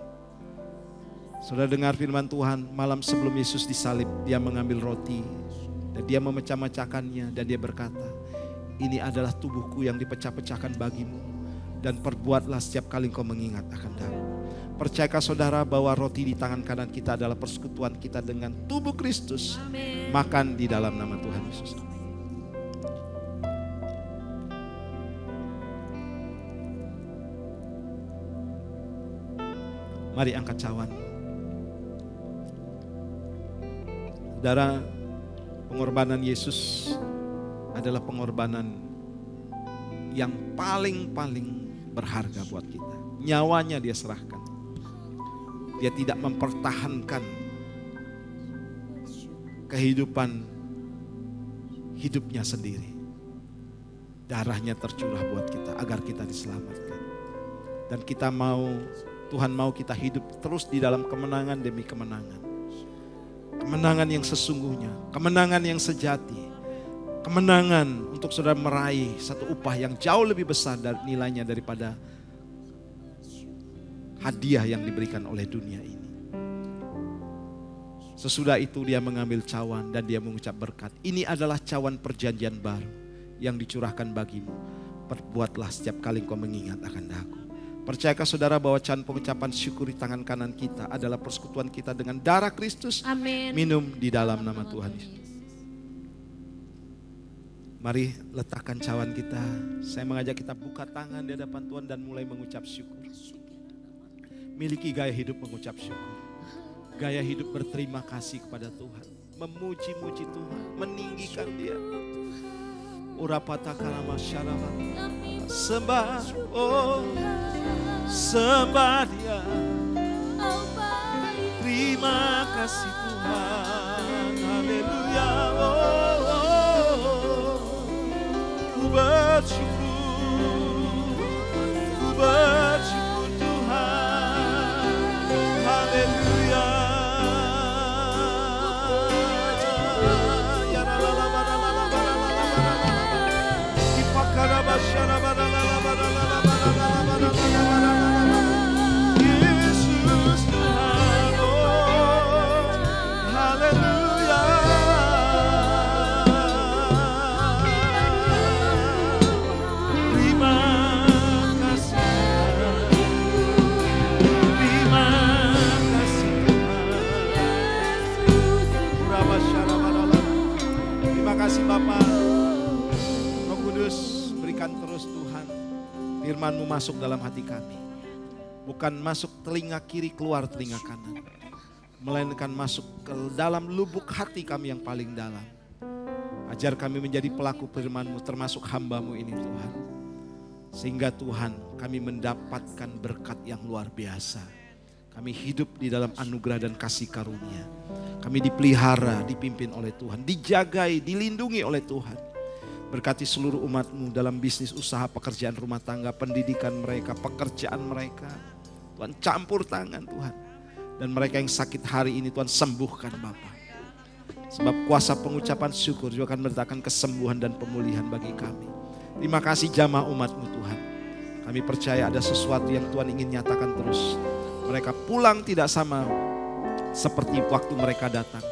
Saudara dengar firman Tuhan, malam sebelum Yesus disalib, dia mengambil roti. Dan dia memecah-mecahkannya dan dia berkata, ini adalah tubuhku yang dipecah-pecahkan bagimu. Dan perbuatlah setiap kali engkau mengingat akan aku. Percayakah saudara bahwa roti di tangan kanan kita adalah persekutuan kita dengan tubuh Kristus. Amin. Makan di dalam nama Tuhan Yesus. Mari angkat cawan. Saudara, pengorbanan Yesus adalah pengorbanan yang paling berharga buat kita. Nyawanya dia serahkan. Dia tidak mempertahankan kehidupan hidupnya sendiri. Darahnya tercurah buat kita agar kita diselamatkan. Dan kita mau, Tuhan mau kita hidup terus di dalam kemenangan demi kemenangan. Kemenangan yang sesungguhnya, kemenangan yang sejati. Kemenangan untuk saudara meraih satu upah yang jauh lebih besar dari nilainya daripada hadiah yang diberikan oleh dunia ini. Sesudah itu dia mengambil cawan dan dia mengucap berkat. Ini adalah cawan perjanjian baru yang dicurahkan bagimu. Perbuatlah setiap kali engkau mengingat akan aku. Percayakah saudara bahwa pengucapan syukur di tangan kanan kita adalah persekutuan kita dengan darah Kristus? Amin. Minum di dalam nama Tuhan Yesus. Mari letakkan cawan kita. Saya mengajak kita buka tangan di hadapan Tuhan dan mulai mengucap syukur. Miliki gaya hidup mengucap syukur. Gaya hidup berterima kasih kepada Tuhan. Memuji-muji Tuhan, meninggikan Dia. Urapata karama syarama. Sembah, oh, sembah Dia. Terima kasih Tuhan. Haleluya. Ku bersyukur Tuhan. Haleluya. Ya la la la la la la la la la. Dipakara basyara la la la la la la la. Yesus Tuhan. Oh, haleluya. Terima kasih Tuhan. Terima kasih Bapak. Roh Kudus, berikan terus Tuhan firman-Mu masuk dalam hati kami. Bukan masuk telinga kiri keluar telinga kanan, melainkan masuk ke dalam lubuk hati kami yang paling dalam. Ajar kami menjadi pelaku firman-Mu termasuk hamba-Mu ini Tuhan. Sehingga Tuhan kami mendapatkan berkat yang luar biasa. Kami hidup di dalam anugerah dan kasih karunia. Kami dipelihara, dipimpin oleh Tuhan, dijagai, dilindungi oleh Tuhan. Berkati seluruh umat-Mu dalam bisnis, usaha, pekerjaan rumah tangga, pendidikan mereka, pekerjaan mereka. Tuhan campur tangan Tuhan. Dan mereka yang sakit hari ini Tuhan sembuhkan Bapa. Sebab kuasa pengucapan syukur juga akan mendatangkan kesembuhan dan pemulihan bagi kami. Terima kasih jamaah umat-Mu Tuhan. Kami percaya ada sesuatu yang Tuhan ingin nyatakan terus. Mereka pulang tidak sama seperti waktu mereka datang.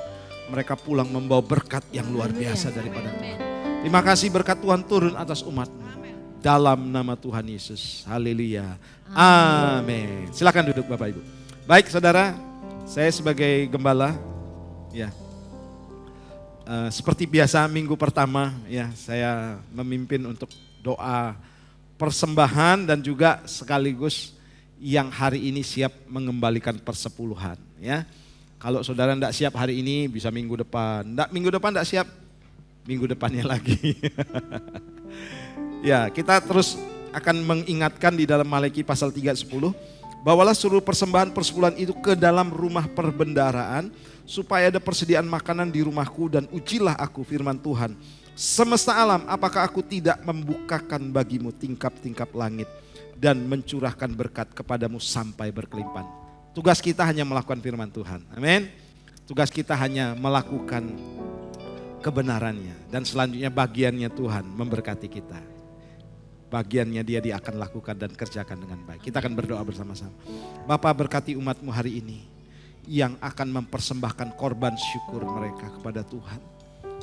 Mereka pulang membawa berkat yang luar biasa daripada Tuhan. Terima kasih berkat Tuhan turun atas umat-Mu. Dalam nama Tuhan Yesus. Haleluya. Amin. Silakan duduk Bapak Ibu. Baik saudara, saya sebagai gembala, ya, seperti biasa minggu pertama ya saya memimpin untuk doa persembahan dan juga sekaligus yang hari ini siap mengembalikan persepuluhan ya. Kalau saudara tidak siap hari ini bisa minggu depan. Minggu depan tidak siap, minggu depannya lagi. Ya, kita terus akan mengingatkan di dalam Malaki pasal 3:10. Bawalah seluruh persembahan persepuluhan itu ke dalam rumah perbendaharaan supaya ada persediaan makanan di rumahku dan ujilah aku firman Tuhan. Semesta alam, apakah aku tidak membukakan bagimu tingkap-tingkap langit dan mencurahkan berkat kepadamu sampai berkelimpahan. Tugas kita hanya melakukan firman Tuhan. Amin. Tugas kita hanya melakukan kebenarannya. Dan selanjutnya bagiannya Tuhan memberkati kita. Bagiannya dia akan lakukan dan kerjakan dengan baik. Kita akan berdoa bersama-sama. Bapa berkati umat-Mu hari ini yang akan mempersembahkan korban syukur mereka kepada Tuhan.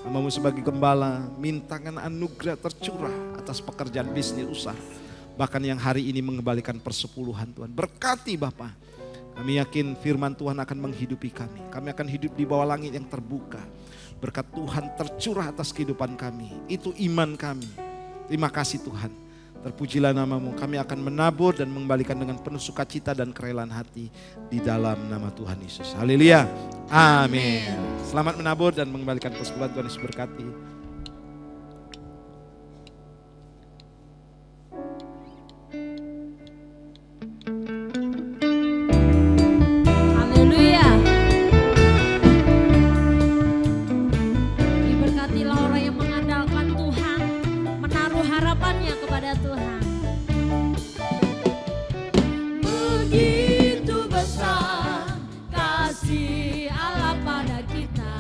Hamba-Mu sebagai gembala mintakan anugerah tercurah atas pekerjaan bisnis usaha. Bahkan yang hari ini mengembalikan persepuluhan Tuhan. Berkati Bapa. Kami yakin firman Tuhan akan menghidupi kami. Kami akan hidup di bawah langit yang terbuka. Berkat Tuhan tercurah atas kehidupan kami. Itu iman kami. Terima kasih Tuhan. Terpujilah nama-Mu. Kami akan menabur dan mengembalikan dengan penuh sukacita dan kerelaan hati di dalam nama Tuhan Yesus. Haleluya. Amin. Selamat menabur dan mengembalikan persepuluhan. Tuhan Yesus berkati. Haleluya. Diberkatilah orang yang mengandalkan Tuhan, menaruh harapannya kepada Tuhan. Begitu besar kasih Allah pada kita.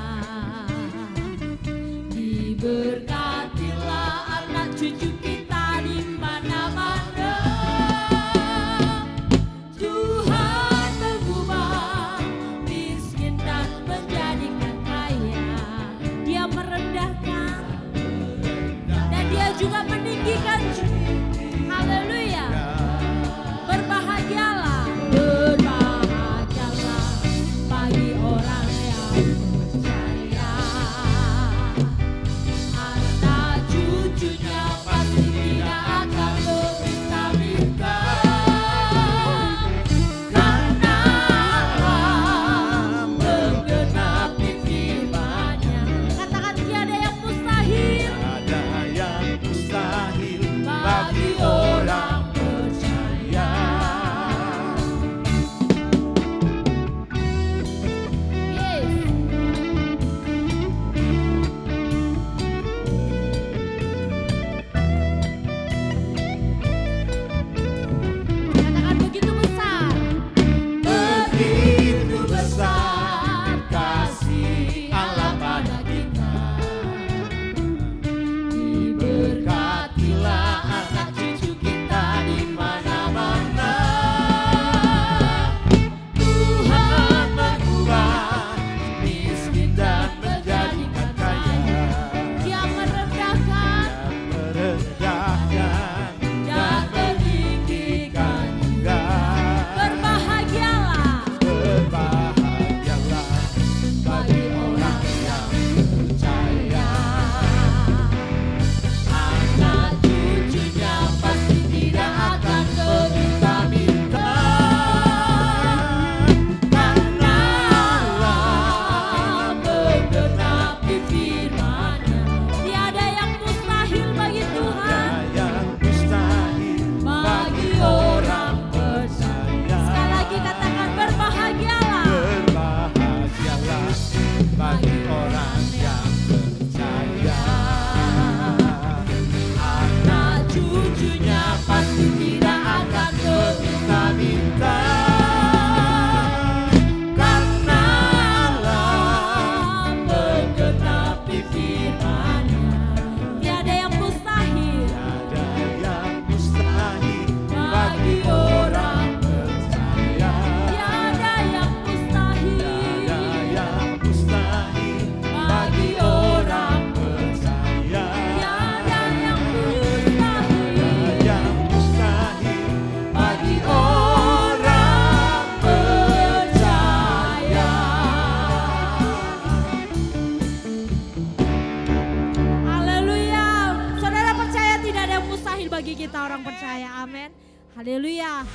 Diberkatilah anak cucu kita di mana-mana. Tuhan mengubah miskin dan menjadikan kaya. Dia merendahkan dan dia juga meninggikan. kita orang percaya. Amin. Haleluya.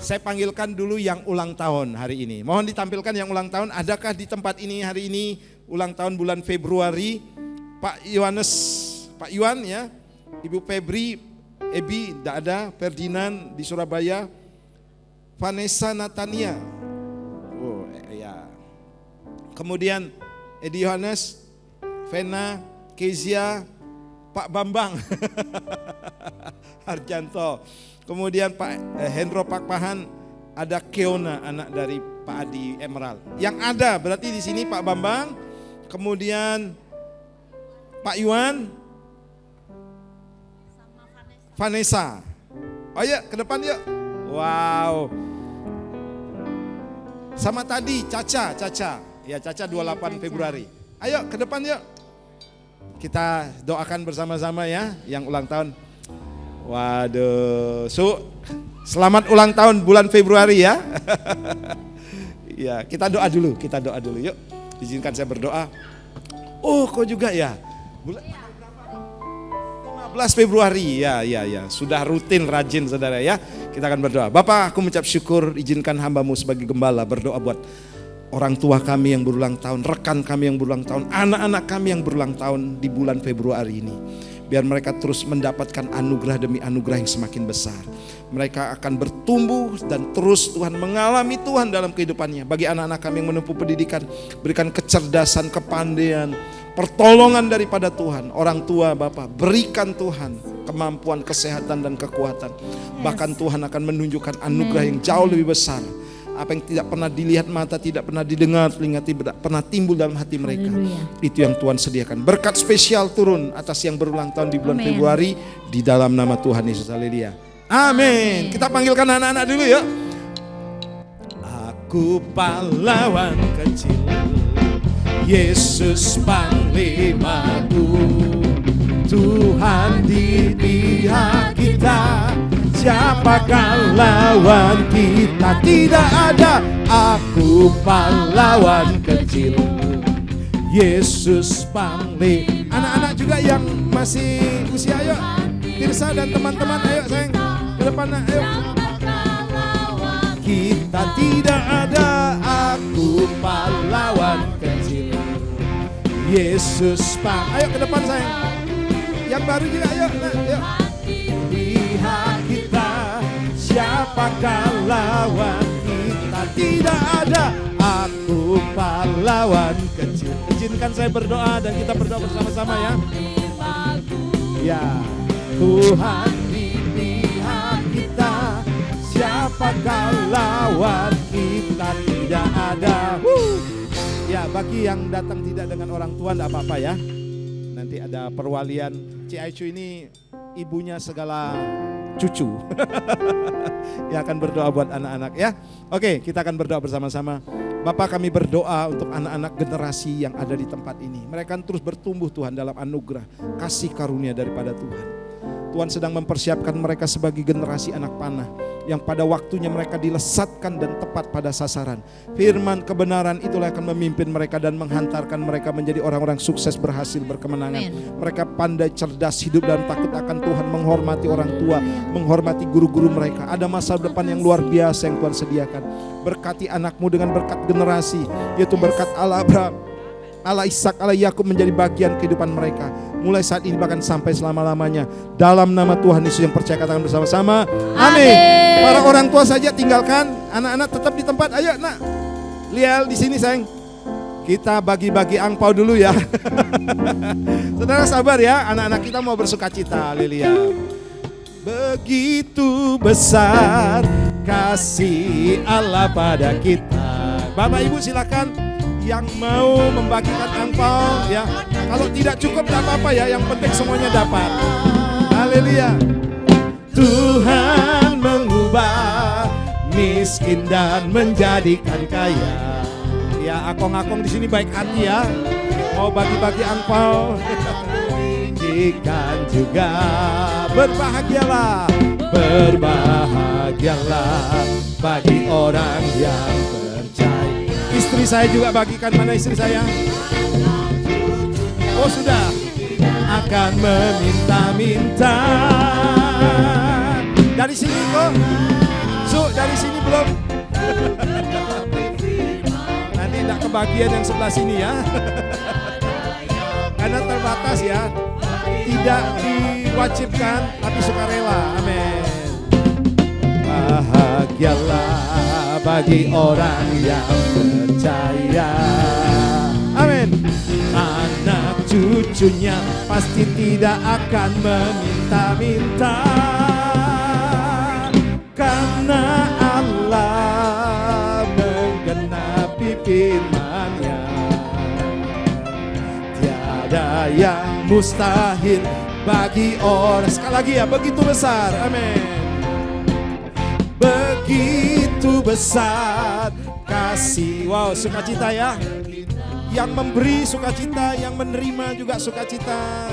Saya panggilkan dulu yang ulang tahun hari ini. Mohon ditampilkan yang ulang tahun. Adakah di tempat ini hari ini ulang tahun bulan Februari? Pak Yohanes, Pak Yuan ya, Ibu Febri, Ebi, tidak ada. Ferdinand di Surabaya, Vanessa Natania. Oh ya. Kemudian Edi Yohanes, Vena, Kezia, Pak Bambang, Harjanto. Kemudian Pak Hendro Pakpahan, ada Keona anak dari Pak Adi Emerald. Yang ada berarti di sini Pak Bambang, kemudian Pak Yuan, Vanessa. Oh ya, ke depan yuk. Wow. Sama tadi Caca. Ya, Caca 28 Februari. Ayo ke depan yuk. Kita doakan bersama-sama ya yang ulang tahun. Waduh, selamat ulang tahun bulan Februari ya. Ya, kita doa dulu yuk. Izinkan saya berdoa. Oh, kok juga ya? Bulan 15 Februari, ya. Sudah rutin rajin saudara ya. Kita akan berdoa. Bapak, aku mengucap syukur, izinkan hambamu sebagai gembala berdoa buat orang tua kami yang berulang tahun, rekan kami yang berulang tahun, anak-anak kami yang berulang tahun di bulan Februari ini. Biar mereka terus mendapatkan anugerah demi anugerah yang semakin besar. Mereka akan bertumbuh dan terus Tuhan mengalami Tuhan dalam kehidupannya. Bagi anak-anak kami yang menempuh pendidikan, berikan kecerdasan, kepandaian, pertolongan daripada Tuhan. Orang tua Bapak, berikan Tuhan kemampuan, kesehatan dan kekuatan. Bahkan Tuhan akan menunjukkan anugerah yang jauh lebih besar. Apa yang tidak pernah dilihat mata, tidak pernah didengar telinga, tidak pernah timbul dalam hati mereka. Itu yang Tuhan sediakan. Berkat spesial turun atas yang berulang tahun di bulan Februari di dalam nama Tuhan Yesus. Haleluya. Amin. Kita panggilkan anak-anak dulu yuk. Aku pahlawan kecil, Yesus panglimaku, Tuhan di pihak kita. Siapakah lawan kita? Tidak ada. Aku pahlawan kecil, Yesus panggil. Anak-anak juga yang masih usia, ayo Tirsa dan teman-teman, ayo sayang ke depan, ayo. Kita tidak ada. Aku pahlawan kecil, Yesus ayo ke depan sayang. Yang baru juga ayo, ayo. Pihak kita, siapakah lawan kita? Tidak ada. Aku pahlawan kecil. Izinkan saya berdoa dan kita berdoa bersama-sama ya. Ya, Tuhan di pihak kita, siapakah lawan kita? Tidak ada. Ya, bagi yang datang tidak dengan orang tua tidak apa-apa ya. Nanti ada perwalian. Cik Aicu ini ibunya segala cucu. Ya, akan berdoa buat anak-anak ya. Oke, kita akan berdoa bersama-sama. Bapak, kami berdoa untuk anak-anak generasi yang ada di tempat ini. Mereka akan terus bertumbuh Tuhan dalam anugerah, kasih karunia daripada Tuhan. Tuhan sedang mempersiapkan mereka sebagai generasi anak panah yang pada waktunya mereka dilesatkan dan tepat pada sasaran. Firman kebenaran itulah akan memimpin mereka dan menghantarkan mereka menjadi orang-orang sukses, berhasil, berkemenangan. Mereka pandai, cerdas, hidup dalam takut akan Tuhan, menghormati orang tua, menghormati guru-guru mereka. Ada masa depan yang luar biasa yang Tuhan sediakan. Berkati anakmu dengan berkat generasi, yaitu berkat Allah Abraham, Allah Ishak, Allah Yakub menjadi bagian kehidupan mereka. Mulai saat ini bahkan sampai selama-lamanya. Dalam nama Tuhan Yesus yang percaya, katakan bersama-sama. Amin. Para orang tua saja tinggalkan, anak-anak tetap di tempat. Ayo nak, Liel di sini sayang. Kita bagi-bagi angpau dulu ya. Saudara sabar ya, anak-anak kita mau bersukacita. Haleluya. Begitu besar kasih Allah pada kita. Bapak Ibu silakan yang mau membagikan angpau ya. Kalau tidak cukup tidak apa-apa ya, yang penting semuanya dapat. Haleluya. Tuhan mengubah miskin dan menjadikan kaya. Ya, akong-akong di sini baik hati ya. Mau bagi-bagi angpau. Ikan juga berbahagialah, berbahagialah bagi orang yang percaya. Istri saya juga bagikan, mana istri saya? Oh sudah, akan meminta-minta. Dari sini kok, dari sini belum. Nanti tidak kebagian yang sebelah sini ya. Karena terbatas ya. Tidak diwajibkan tapi sukarela. Amin. Bahagialah bagi orang yang percaya. Amin. Anak cucunya pasti tidak akan meminta-minta, karena Allah menggenapi firman-Nya. Tiada yang mustahil bagi orang. Sekali lagi ya, begitu besar. Amin. Begitu besar kasih. Wow, sukacita ya. Yang memberi sukacita, yang menerima juga sukacita.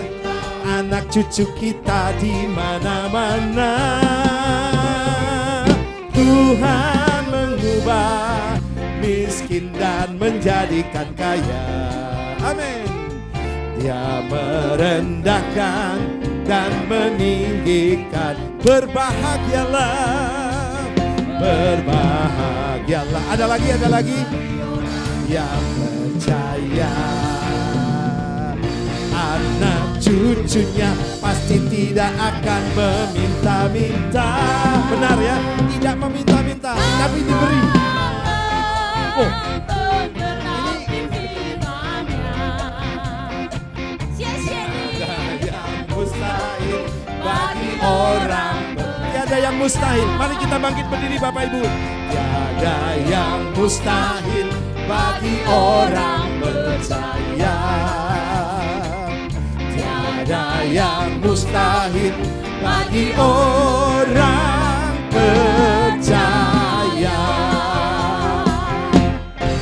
Anak cucu kita di mana-mana. Tuhan mengubah miskin dan menjadikan kaya. Amin. Dia merendahkan dan meninggikan. Berbahagialah, berbahagialah. Ada lagi yang percaya. Anak cucunya pasti tidak akan meminta-minta. Benar ya, tidak meminta-minta tapi diberi. Oh, mustahil bagi orang. Tiada yang mustahil. Mari kita bangkit berdiri Bapak Ibu. Tiada yang mustahil bagi orang percaya. Tiada yang mustahil bagi orang percaya.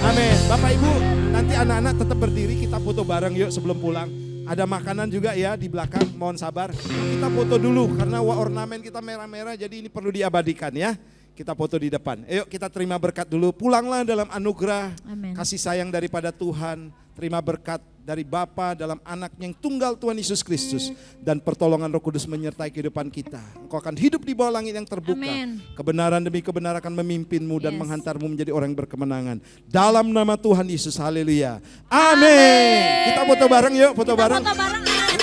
Amin. Bapak Ibu, nanti anak-anak tetap berdiri, kita foto bareng yuk sebelum pulang. Ada makanan juga ya di belakang, mohon sabar. Kita foto dulu karena ornamen kita merah-merah, jadi ini perlu diabadikan ya. Kita foto di depan. Ayo kita terima berkat dulu. Pulanglah dalam anugerah, Amen. kasih sayang daripada Tuhan. Terima berkat dari Bapa dalam Anaknya yang tunggal Tuhan Yesus Kristus. Dan pertolongan Roh Kudus menyertai kehidupan kita. Engkau akan hidup di bawah langit yang terbuka. Amen. Kebenaran demi kebenaran akan memimpinmu dan Yes. menghantarmu menjadi orang yang berkemenangan. Dalam nama Tuhan Yesus, haleluya. Amin. Kita foto bareng yuk, foto Kita bareng. foto bareng anak-anak.